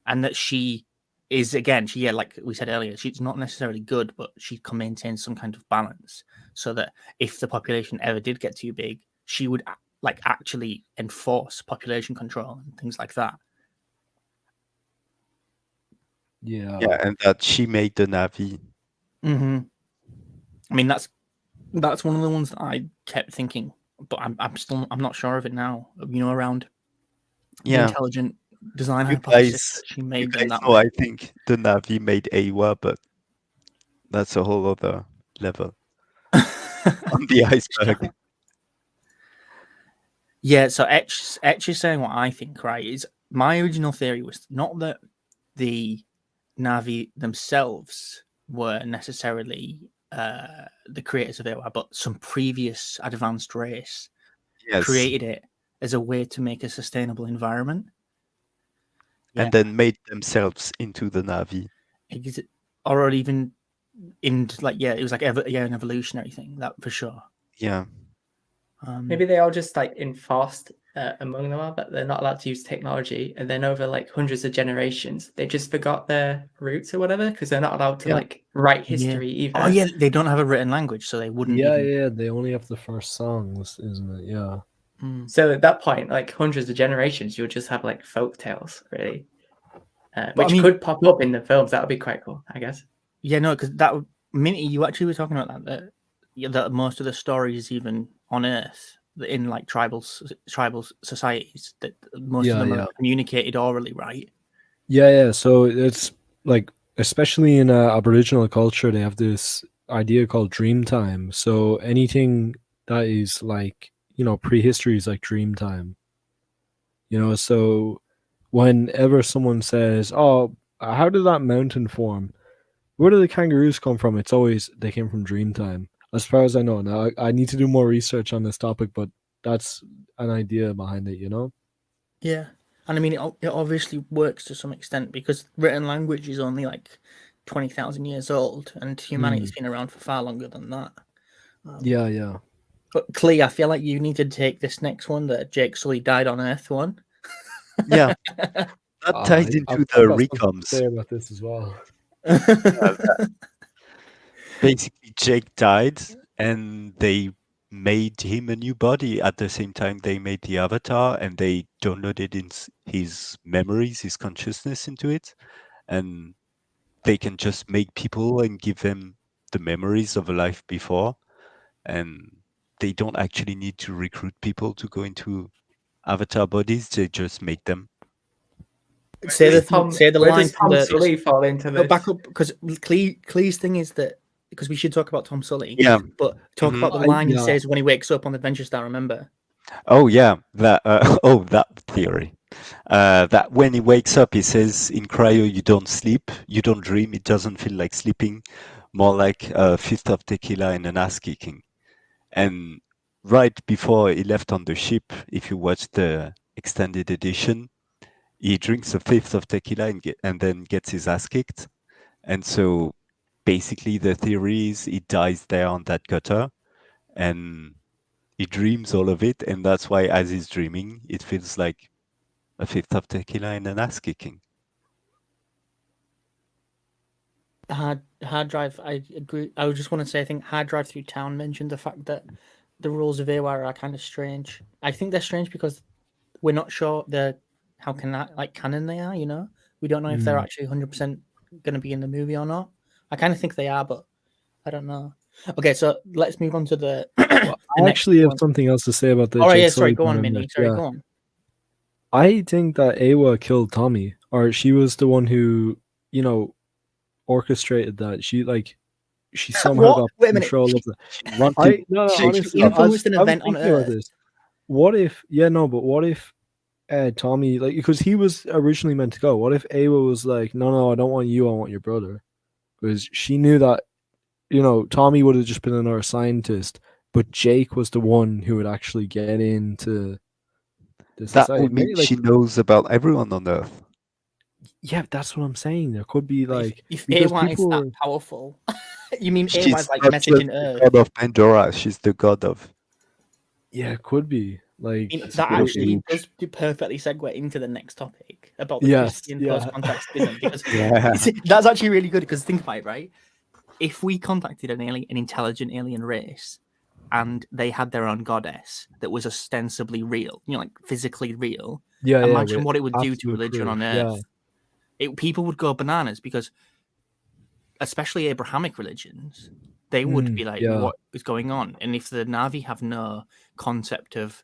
and that she is, again, like we said earlier, she's not necessarily good, but she can maintain some kind of balance so that if the population ever did get too big, she would like actually enforce population control and things like that. Yeah. Yeah, and that she made the Na'vi. Mm-hmm. I mean, that's one of the ones that I kept thinking, but I'm not sure of it now. Around the Yeah, intelligent design you hypothesis guys, that she you made them guys that know way. I think the Na'vi made AWA, but that's a whole other level on the iceberg. Yeah, so Etch is saying what I think, right? Is my original theory was not that the Na'vi themselves were necessarily the creators of it, but some previous advanced race Yes, created it as a way to make a sustainable environment. and then made themselves into the Na'vi. Or even in like, it was like an evolutionary thing, that for sure. Yeah. Maybe they all just like enforced among them all that they're not allowed to use technology, and then over like hundreds of generations, they just forgot their roots or whatever because they're not allowed to like write history either. Oh yeah, they don't have a written language, so they wouldn't. Yeah, they only have the first songs, isn't it? Yeah. So at that point, like hundreds of generations, you'll just have like folk tales, really, which could pop up in the films. That would be quite cool, I guess. Yeah, no, because that minute you actually were talking about that most of the stories, even on Earth, in like tribal societies, that most of them are communicated orally, right? Yeah. So it's like, especially in Aboriginal culture, they have this idea called dream time. So anything that is like, prehistory is like dream time. So whenever someone says, "Oh, how did that mountain form? Where do the kangaroos come from?" It's always they came from Dreamtime. As far as I know. Now I need to do more research on this topic, but that's an idea behind it, Yeah, and I mean it obviously works to some extent because written language is only like 20,000 years old, and humanity's been around for far longer than that. Yeah. But Clee, I feel like you need to take this next one, that Jake Sully died on Earth one. Yeah, that ties into the recoms. Say about this as well. Basically, Jake died, and they made him a new body at the same time they made the avatar, and they downloaded his memories, his consciousness into it, and they can just make people and give them the memories of a life before, and they don't actually need to recruit people to go into avatar bodies. They just make them. Say the where line does Tom Sully fall into this? Back up, because Clee's thing is that, because we should talk about Tom Sully. Yeah, but talk about the line he says when he wakes up on Adventure Star. Remember? Oh yeah, that that theory. That when he wakes up, he says, "In cryo, you don't sleep, you don't dream. It doesn't feel like sleeping, more like a fifth of tequila and an ass kicking." And right before he left on the ship, if you watch the extended edition, he drinks a fifth of tequila and then gets his ass kicked. And so basically the theory is he dies there on that gutter and he dreams all of it. And that's why as he's dreaming, it feels like a fifth of tequila and an ass kicking. Hard drive. I agree. I would just want to say, I think Hard Drive Through Town mentioned the fact that the rules of AWAR are kind of strange. I think they're strange because we're not sure how canon they are. We don't know if they're actually 100% going to be in the movie or not. I kind of think they are, but I don't know. Okay, so let's move on to the. Well, I actually have something else to say about the. All right, sorry, go on, Minnie. Sorry, go on. I think that Awa killed Tommy, or she was the one who, orchestrated that. She somehow got control of it. Honestly, influenced an event on Earth. what if? Yeah, no, but what if Tommy, like, because he was originally meant to go. What if Ava was like, no, I don't want you. I want your brother, because she knew that Tommy would have just been another scientist, but Jake was the one who would actually get into the That society. would mean Maybe, like, she knows about everyone on Earth. yeah, that's what I'm saying. There could be like if because Awa is people that were, powerful, you mean She's Awa's like not just messaging the Earth? god of Pandora, she's the god of. yeah, it could be I like mean, It's that pretty actually huge. does perfectly segue into the next topic about the Yes, Christian yeah. post-contact schism, because Yeah. that's actually really good. Because think about it, right? If we contacted an intelligent alien race, and they had their own goddess that was ostensibly real, like physically real, yeah, imagine with what it would do to absolute religion on proof, Earth. People would go bananas because, especially Abrahamic religions, they would be like, yeah. "What is going on?" And if the Na'vi have no concept of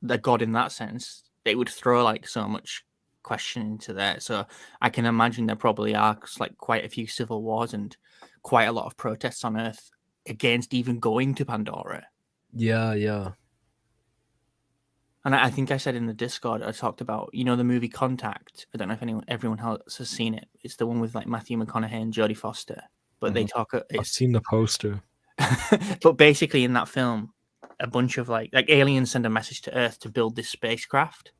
the god in that sense, they would throw like so much question into there. So I can imagine there probably are like quite a few civil wars and quite a lot of protests on Earth against even going to Pandora. Yeah. And I think I said in the Discord, I talked about, the movie Contact. I don't know if everyone else has seen it. It's the one with like Matthew McConaughey and Jodie Foster. But they talk. I've seen the poster. But basically, in that film, a bunch of like aliens send a message to Earth to build this spacecraft,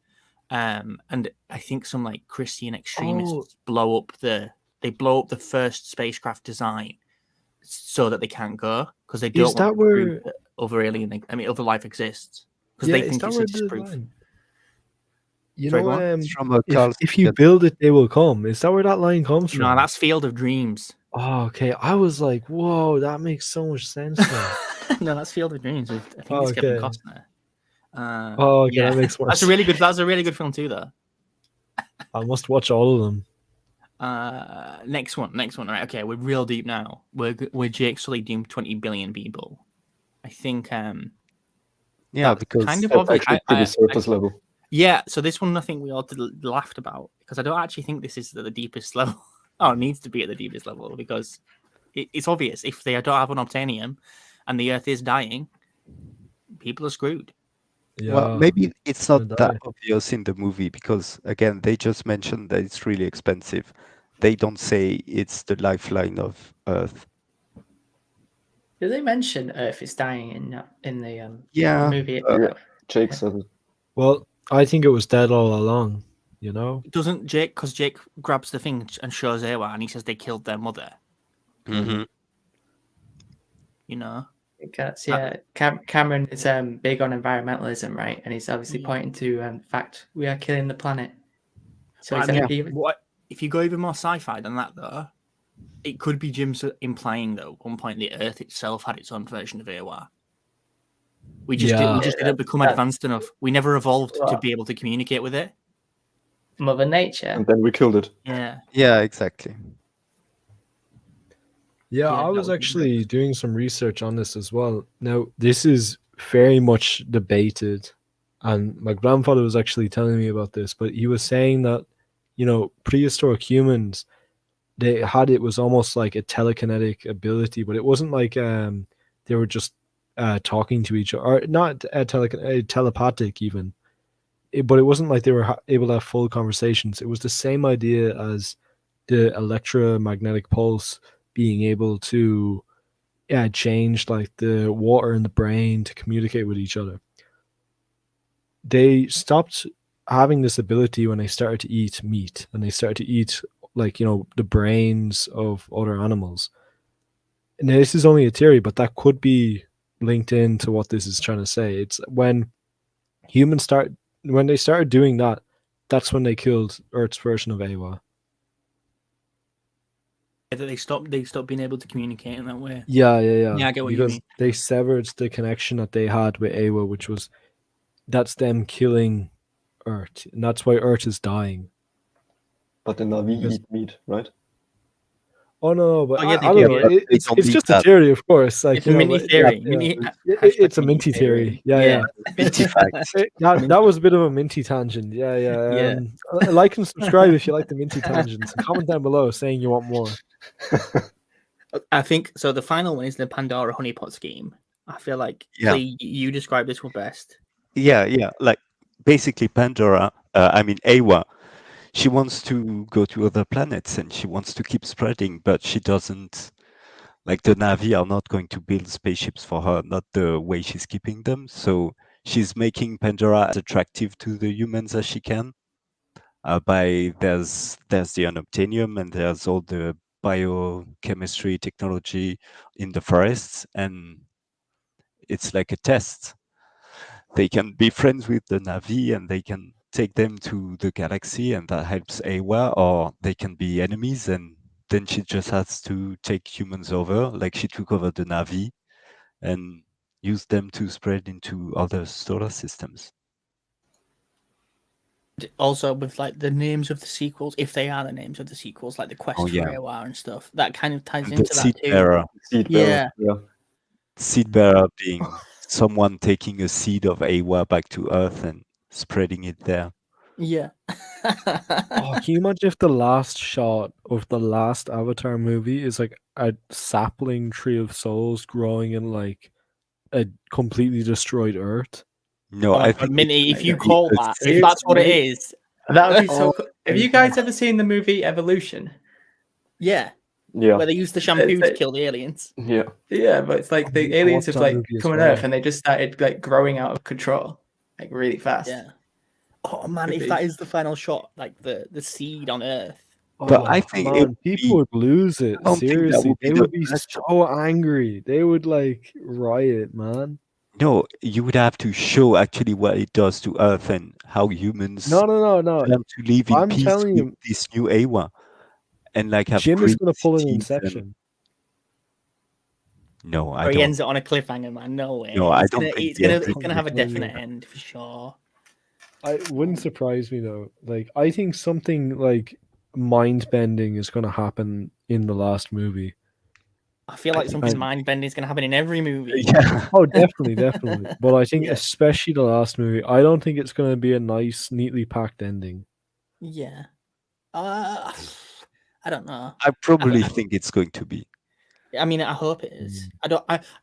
and I think some like Christian extremists blow up the first spacecraft design so that they can't go because they don't want to prove that other life exists. Because they think it's a disproof. line? It's from a Carl if you Sagan. build it, they will come. Is that where that line comes from? No, that's Field of Dreams. Oh, okay. I was like, whoa, that makes so much sense now. No, that's Field of Dreams. I think it's Kevin Costner. Okay, that makes more sense. That's a really good film too, though. I must watch all of them. Next one. Right, okay, we're real deep now. We're Jake Sully doomed 20 billion people. I think. Yeah, because kind of That's obvious. actually pretty surface level. Yeah, so this one I think we all laughed about because I don't actually think this is at the deepest level. It needs to be at the deepest level because it's obvious. If they don't have unobtainium and the Earth is dying, people are screwed. Yeah. Well, maybe it's not Gonna that die. obvious in the movie because, again, they just mentioned that it's really expensive. They don't say it's the lifeline of Earth. Did they mention Earth is dying in the Yeah. movie? Yeah, Jake said it. Well, I think it was dead all along, Doesn't Jake, because Jake grabs the thing and shows Ewa and he says they killed their mother. Mm-hmm. Because Cameron is big on environmentalism, right? And he's obviously pointing to the fact we are killing the planet. So What if you go even more sci-fi than that, though? It could be Jim implying that at one point the Earth itself had its own version of Ewa. We just didn't become advanced enough. We never evolved to be able to communicate with it. Mother Nature. And then we killed it. Yeah, exactly. Yeah, I was actually doing some research on this as well. Now, this is very much debated, and my grandfather was actually telling me about this, but he was saying that, prehistoric humans, it was almost like a telekinetic ability, but it wasn't like they were just talking to each other, or not telepathic even. But it wasn't like they were able to have full conversations. It was the same idea as the electromagnetic pulse being able to change like the water in the brain to communicate with each other. They stopped having this ability when they started to eat meat and they started to eat the brains of other animals. Now, this is only a theory, but that could be linked into what this is trying to say. It's when they started doing that, that's when they killed Earth's version of Ewa. That they stopped being able to communicate in that way. Yeah. Yeah, I get what you mean. They severed the connection that they had with Ewa, that's them killing Earth, and that's why Earth is dying. But the Na'vi eat meat, right? Oh no, but I don't know. It's just a theory, of course. Like it's a mini theory. It's a minty theory. Yeah. Minty facts. That was a bit of a minty tangent. Yeah. Like and subscribe if you like the minty tangents. And comment down below saying you want more. I think so. The final one is the Pandora honeypot scheme. I feel like Lee, you described this one best. yeah. Like basically Pandora, Awa, she wants to go to other planets and she wants to keep spreading, but she doesn't. Like the Navi are not going to build spaceships for her, not the way she's keeping them. So she's making Pandora as attractive to the humans as she can. By there's the unobtainium and there's all the biochemistry technology in the forests, and it's like a test. They can be friends with the Navi and they can take them to the galaxy, and that helps Awa, or they can be enemies, and then she just has to take humans over, like she took over the Navi and use them to spread into other solar systems. Also, with like the names of the sequels, if they are the names of the sequels, like the Quest Oh, for yeah. Awa and stuff, that kind of ties And the into that seed too. bearer. Seed Yeah. bearer, Seed bearer being someone taking a seed of Awa back to Earth and spreading it there. Yeah. Oh, can you imagine if the last shot of the last Avatar movie is like a sapling tree of souls growing in like a completely destroyed Earth? No, Oh my I God, think Minnie, it's if you gonna be call a that, seed- if that's what it Mate. is, That would be so Oh, cool. Have you guys ever seen the movie Evolution? yeah, yeah, where they use the shampoo to it- kill the aliens. yeah. Yeah, but it's like I the need to aliens watch have that like movie as come on well. Earth and they just started like growing out of control, like really fast. Yeah. Oh man, Could if be. that is the final shot, like the seed on Earth. But I Oh, think it man, would people be- would lose it. I don't think that Seriously, would be they the would be best. so angry. They would like riot, man. No, you would have to show actually what it does to Earth and how humans No. learn to live in I'm peace telling with you, this new Awa and like have Jim is green gonna pull an cities and- Inception. No, I Or he don't. ends it on a cliffhanger, man. No way. No, I It's don't gonna, think it's the gonna, ending it's gonna have a I'm telling definite you. end for sure. It wouldn't surprise me though. Like, I think something like mind bending is gonna happen in the last movie. I feel like think something so. mind bending is gonna happen in every movie. Yeah. Oh, definitely. But I think Yeah. especially the last movie, I don't think it's gonna be a nice, neatly packed ending. Yeah. I don't know. I probably think it's going to be. I mean, I hope it is.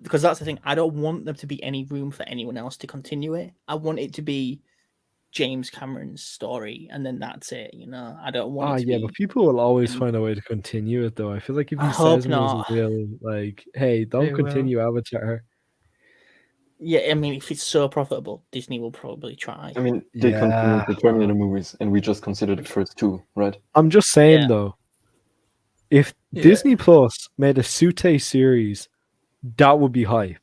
Because that's the thing. I don't want there to be any room for anyone else to continue it. I want it to be James Cameron's story, and then that's it. You know, I don't want it to Yeah, be. but people will always any- find a way to continue it though. I feel like if I he hope says in his not. will, like, hey, They don't will. continue Avatar. Yeah, I mean, if it's so profitable, Disney will probably try. I mean, they Yeah. continued the Terminator movies, and we just considered the first two, right? I'm just saying Yeah. though, if Yeah. Disney Plus made a Sute series, that would be hype.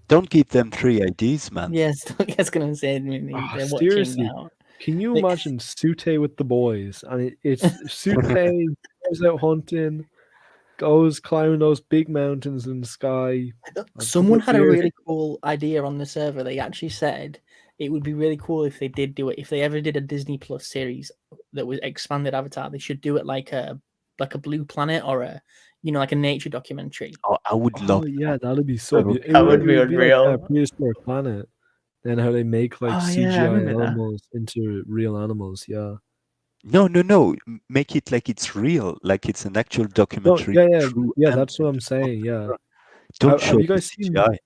Don't give them 3 IDs, man. Yes, I was gonna say. I mean, they're watching Seriously, now. can you They- imagine Sute with the boys? And it's Sute goes out hunting, goes climbing those big mountains in the sky. Someone had a beer. really cool idea on the server. They actually said it would be really cool if they did do it. If they ever did a Disney Plus series that was expanded Avatar, they should do it like a Blue Planet or a like a nature documentary. Oh, I would love Yeah, that'd be so That would beautiful. That would be like unreal. Prehistoric Planet. And how they make like Oh, yeah, I CGI remember that. animals into real animals. Yeah. No. Make it like it's real, like it's an actual No, documentary. true that's what I'm animals. saying. Yeah. Don't Have show you the guys seen? CGI.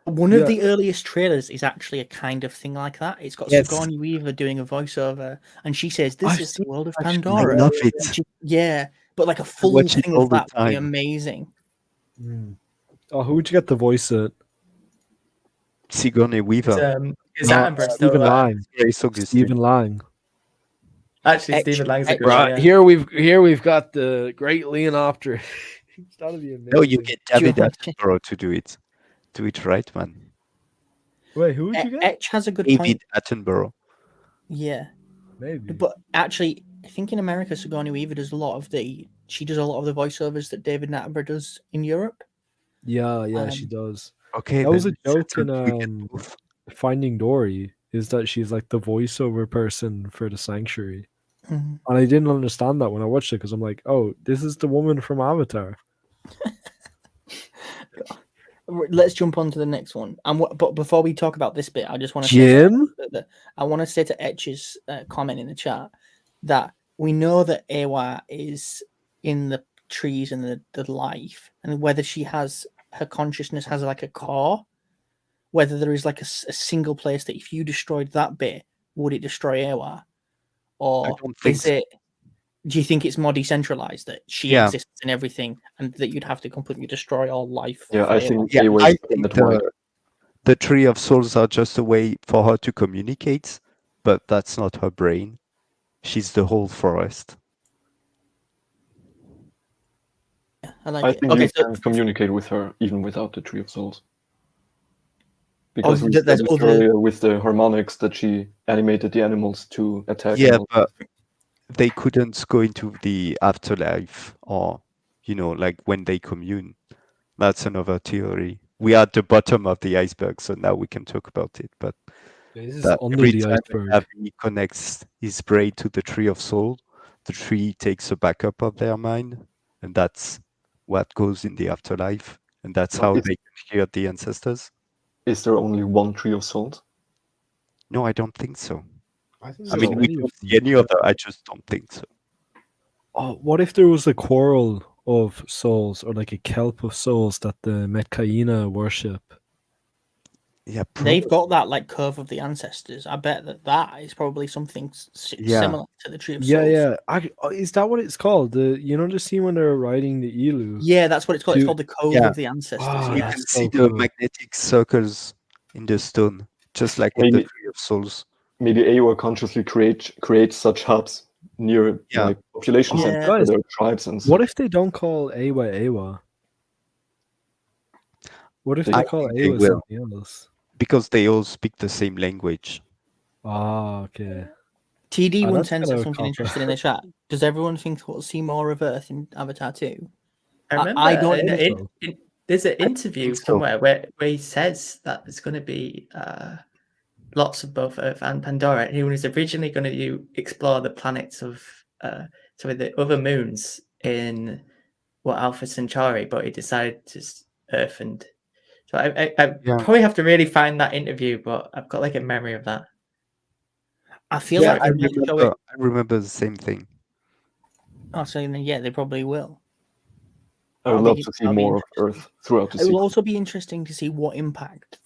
One Yeah. of the earliest trailers is actually a kind of thing like that. It's got Yes. Sigourney Weaver doing a voiceover, and she says, "This I've is the seen world of actually. Pandora." I love And it. yeah, but like a full watch it thing all of the that would be time. amazing. Oh, who would you get the voice at? Sigourney It's, Weaver. is Attenborough still Stephen alive? Lang. Grace Augustine. Stephen Lang. Actually, Etch- Stephen Lang's a Etch- good Right one. Yeah. here we've got the great Leonopter. That'd be amazing. No, you get David George. Attenborough to do it. Do it right, man. Wait, who would you get? Etch has a good David point. Attenborough. Yeah, Maybe. but actually, I think in America, Sigourney Weaver does a lot of the voiceovers that David Attenborough does in Europe. Yeah, she Um, does. Okay, That was a then joke in settled. We get both. Finding Dory. Is that she's like the voiceover person for the Sanctuary, mhm. and I didn't understand that when I watched it because I'm like, oh, this is the woman from Avatar. Let's jump on to the next one. But before we talk about this bit, I just want to Jim. I want to say to Etch's comment in the chat that we know that Awa is in the trees and the life, and whether she has her consciousness has like a core. whether there is like a single place that if you destroyed that bit, would it destroy Awa? Or don't think is so. it? Do you think it's more decentralized that she Yeah. exists in everything, and that you'd have to completely destroy all life? Yeah, for I Awa? think Yeah, Awa I is a think bit wider. the Tree of Souls are just a way for her to communicate, but that's not her brain. She's the whole forest. I like I it. think Okay, you so can communicate with her even without the Tree of Souls. Because we there's established other. earlier with the harmonics that she animated the animals to attack. Yeah, and all. but they couldn't go into the afterlife or, like when they commune. That's another theory. We are at the bottom of the iceberg, so now we can talk about it. But This is that under every the time iceberg. Navi connects his brain to the Tree of Soul, the tree takes a backup of their mind, and that's what goes in the afterlife, and that's But how is, they can hear the ancestors. is there only one Tree of Souls? No, I don't think so. I think I there's mean, we many of don't them. see any other. I just don't think so. Oh, what if there was a quarrel of souls or like a kelp of souls that the Metcaina worship? Yeah, They've got that like curve of the ancestors. I bet that is probably something Yeah. similar to the Tree of Yeah, Souls. yeah. Is that what it's called? The scene when they're riding the elu? Yeah, that's what it's called. It's To- called the Cove Yeah. of the Ancestors. Ah, You Yeah. can that's see so the cool. magnetic circles in the stone, just like in the Maybe Tree of Souls. maybe Awa consciously creates such hubs near Yeah. like population Yeah. centers where Guys, there are tribes and What stuff. if they don't call Awa Awa? What if They- they I call think they Awa will. something else? Because they all speak the same language. Ah, okay. TD110 that's said kind of a something cop-out. interesting in the chat. Does everyone think we'll see more of Earth in Avatar 2? I remember I don't there's an interview think so. somewhere where he says that there's going to be lots of both Earth and Pandora. He was originally going to explore the planets of the other moons in Alpha Centauri, but he decided to Earth. And so I Yeah. probably have to really find that interview, but I've got like a memory of that. I feel Yeah, like I they might show it. remember the same thing. Oh, so then, yeah, they probably will. I would That'll love be- to see that'll be more of Earth throughout the It will sequel. also be interesting to see what impact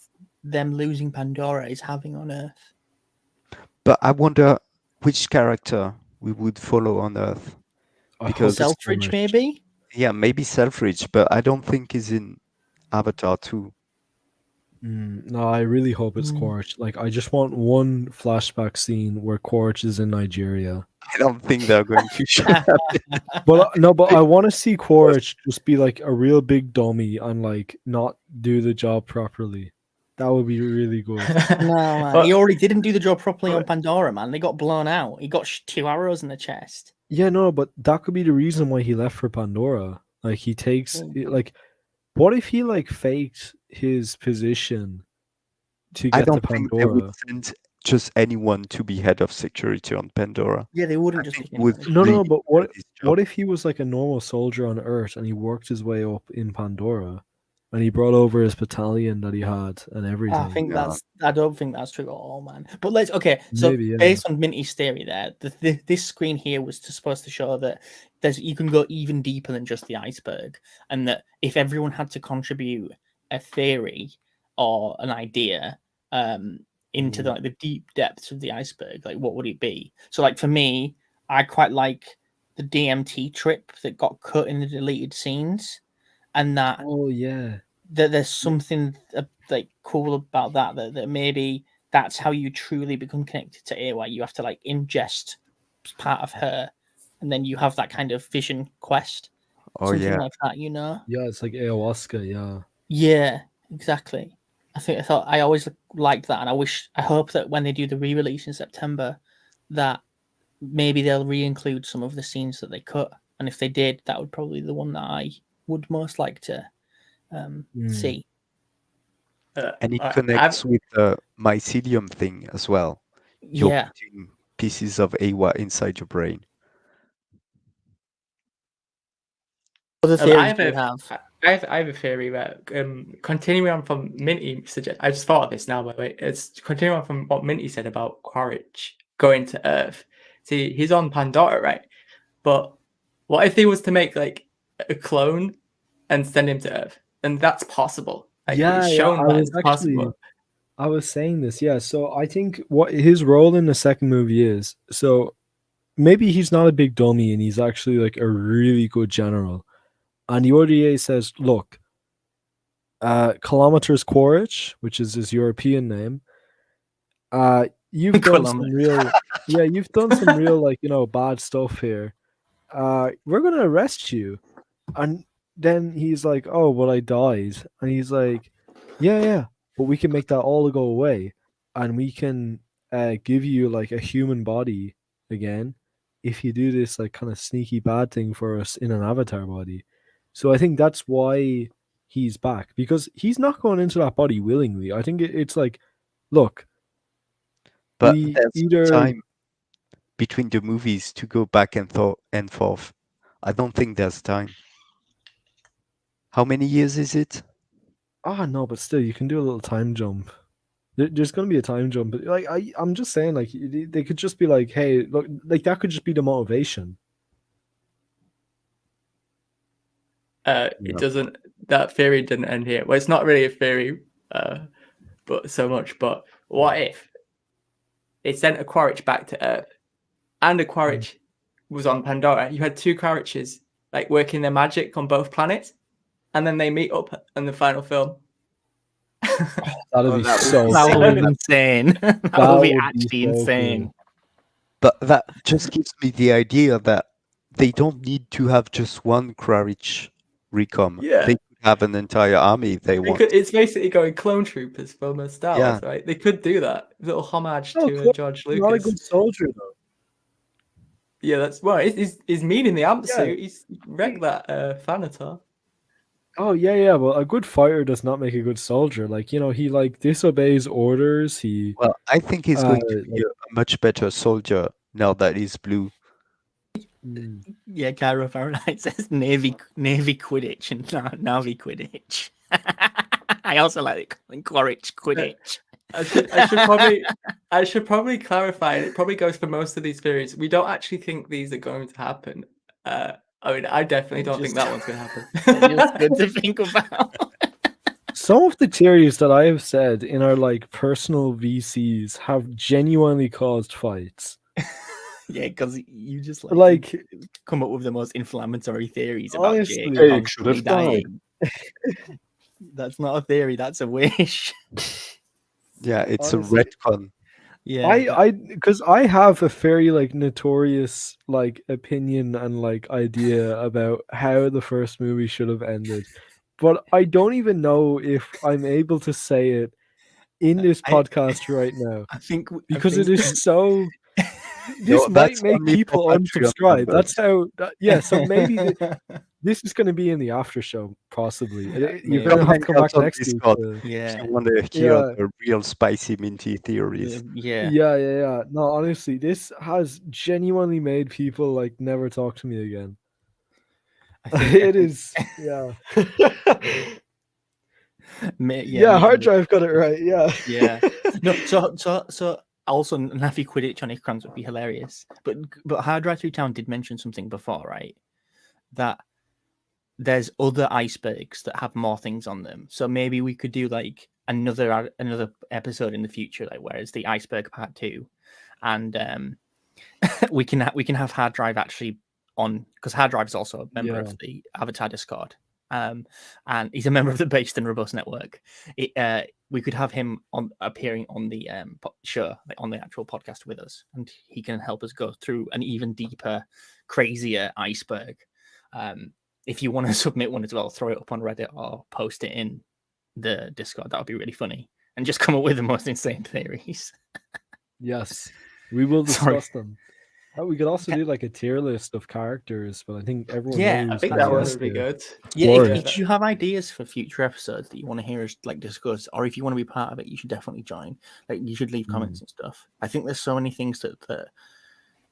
them losing Pandora is having on Earth. But I wonder which character we would follow on Earth. I Because- hope it's Selfridge, Scorch. maybe? Yeah, maybe Selfridge, but I don't think he's in Avatar 2. No, I really hope it's Mm. Quaritch. Like, I just want one flashback scene where Quaritch is in Nigeria. I don't think they're going to show that. But but I want to see Quaritch just be like a real big dummy and like not do the job properly. That would be really good. No, man. Well, He already didn't do the job properly on but- Pandora, man. They got blown out. He got 2 arrows in the chest. Yeah, no, but that could be the reason why he left for Pandora. Like he takes like, what if he like faked his position to I get to don't think they Pandora? would send just anyone to be head of security on Pandora. Yeah, they wouldn't I just think pick he would anyone. No, really but do his job. what if he was like a normal soldier on Earth and he worked his way up in Pandora, and he brought over his battalion that he had and everything? I don't think that's true at all, man. But so Maybe, yeah. based on Minty's theory there, this screen here was supposed to show that you can go even deeper than just the iceberg, and that if everyone had to contribute a theory or an idea into the deep depths of the iceberg, like what would it be? So like for me, I quite like the DMT trip that got cut in the deleted scenes, and that Oh yeah. that there's something like cool about that maybe that's how you truly become connected to Awa. You have to like ingest part of her, and then you have that kind of vision quest. Oh Something yeah. like that, you know? Yeah, it's like ayahuasca. Yeah. Yeah, exactly. I always liked that, and I hope that when they do the re-release in September, that maybe they'll re-include some of the scenes that they cut, and if they did, that would probably be the one that I would most like to see. And it I've- connects with the mycelium thing as well. You're Yeah. putting pieces of Awa inside your brain. Other I theories have we a- have. I have a theory where continuing on from Minty suggest. I just thought of this now, by the way. It's continuing on from what Minty said about Quaritch going to Earth. See, he's on Pandora, right? But what if he was to make like a clone and send him to Earth? And that's possible. Like, Yeah, it's yeah, shown I that was it's actually- possible. I was saying this, yeah. So I think what his role in the second movie is, so maybe he's not a big dummy and he's actually like a really good general. And the ODA says, look, Kilometers Quaritch, which is his European name, you've done some Kilometers. real, yeah, you've done some real like bad stuff here. We're gonna arrest you. And then he's like, oh, well, I died. And he's like, yeah, but we can make that all go away, and we can give you like a human body again if you do this like kind of sneaky bad thing for us in an avatar body. So I think that's why he's back, because he's not going into that body willingly. I think it's like, look, But we there's either time between the movies to go back and forth. I don't think there's time. How many years is it? no, but still, you can do a little time jump. There's going to be a time jump, but like I'm just saying, like they could just be like, hey, look, like that could just be the motivation. It doesn't. That theory didn't end here. Well, it's not really a theory, but so much. But what if they sent a Quaritch back to Earth, and a Quaritch was on Pandora? You had two Quaritches like working their magic on both planets, and then they meet up in the final film. That'd be so That cool. would be insane. That would be actually so insane. cool. But that just gives me the idea that they don't need to have just one Quaritch recom. Yeah. They could have an entire army if they want. It's basically going Clone Troopers from Star Wars, Yeah. right? They could do that. Little homage No, to Clone George He's not a Lucas. good soldier though. Yeah, that's well. He's mean in the amp Yeah. suit. He's wrecked that Thanatar. Oh yeah. Well, a good fighter does not make a good soldier. Like he like disobeys orders. He Well, I think he's going to be a much better soldier now that he's blue. Yeah, Cairo Fahrenheit says Navy Quidditch and Navi Quidditch. I also like it calling Quaritch Quidditch. I should probably clarify, and it probably goes for most of these theories. We don't actually think these are going to happen. I mean, I definitely don't think that one's going to happen. Just good to think about. Some of the theories that I have said in our like personal VCs have genuinely caused fights. Yeah, because you just Like come up with the most inflammatory theories about honestly, Jake Jake should constantly have died. dying. That's not a theory. That's a wish. Yeah, it's Honestly. a retcon. Yeah, because I have a very like notorious like opinion and like idea about how the first movie should have ended, but I don't even know if I'm able to say it in this podcast right now I think because it is so. This No, might that's make only people for Patreon unsubscribe. members. That's how. Yeah, so maybe this is going to be in the after show. Possibly, you're maybe. going to have to come Come back on next week. Discord. to- Yeah, If you want to hear Yeah. the real spicy minty theories. yeah. Yeah. No, honestly, this has genuinely made people like never talk to me again. I think, It is, yeah. yeah, Hard drive got it right. Yeah. Yeah. No, so also Navi Quidditch on Ikrans would be hilarious. But Hard Drive Through Town did mention something before, right? That there's other icebergs that have more things on them. So maybe we could do like another episode in the future, like where it's the iceberg part 2, and we can have Hard Drive actually on, because Hard Drive is also a member of the Avatar Discord. And he's a member of the Based and Robust Network. We could have him appearing on the show, like on the actual podcast with us, and he can help us go through an even deeper, crazier iceberg. If you want to submit one as well, throw it up on Reddit or post it in the Discord. That would be really funny, and just come up with the most insane theories. Yes, we will Sorry. discuss them. We could also do like a tier list of characters, but I think everyone Yeah, knows I think who that one has would be to- good. Yeah, Glory. if you have ideas for future episodes that you want to hear us like discuss, or if you want to be part of it, you should definitely join. Like, you should leave comments and stuff. I think there's so many things that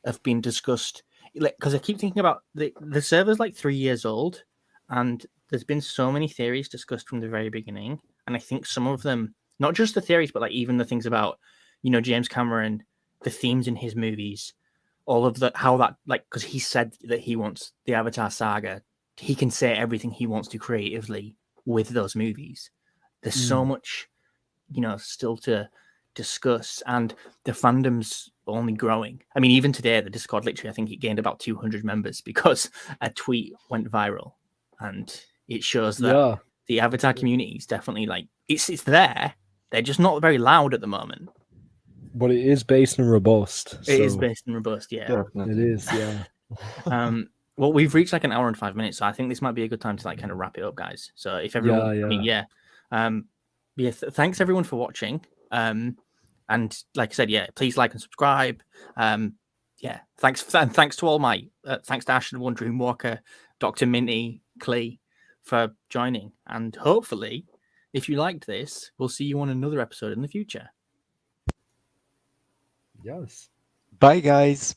have been discussed. Like, because I keep thinking about the server's like 3 years old, and there's been so many theories discussed from the very beginning. And I think some of them, not just the theories, but like even the things about, James Cameron, the themes in his movies, all of that, how that, like, because he said that he wants the Avatar saga, he can say everything he wants to creatively with those movies. There's so much still to discuss, and the fandom's only growing. I mean, even today, the Discord literally, I think it gained about 200 members because a tweet went viral, and it shows that the Avatar community is definitely it's there. They're just not very loud at the moment. But it is based and robust. It is based and robust, yeah. Definitely. It is, yeah. Well, we've reached like an hour and 5 minutes, so I think this might be a good time to kind of wrap it up, guys. So if everyone, thanks everyone for watching. And like I said, please like and subscribe. Thanks to all my thanks to Ashton, One Dreamwalker, Dr. Minty, Clee for joining, and hopefully, if you liked this, we'll see you on another episode in the future. Yes. Bye, guys.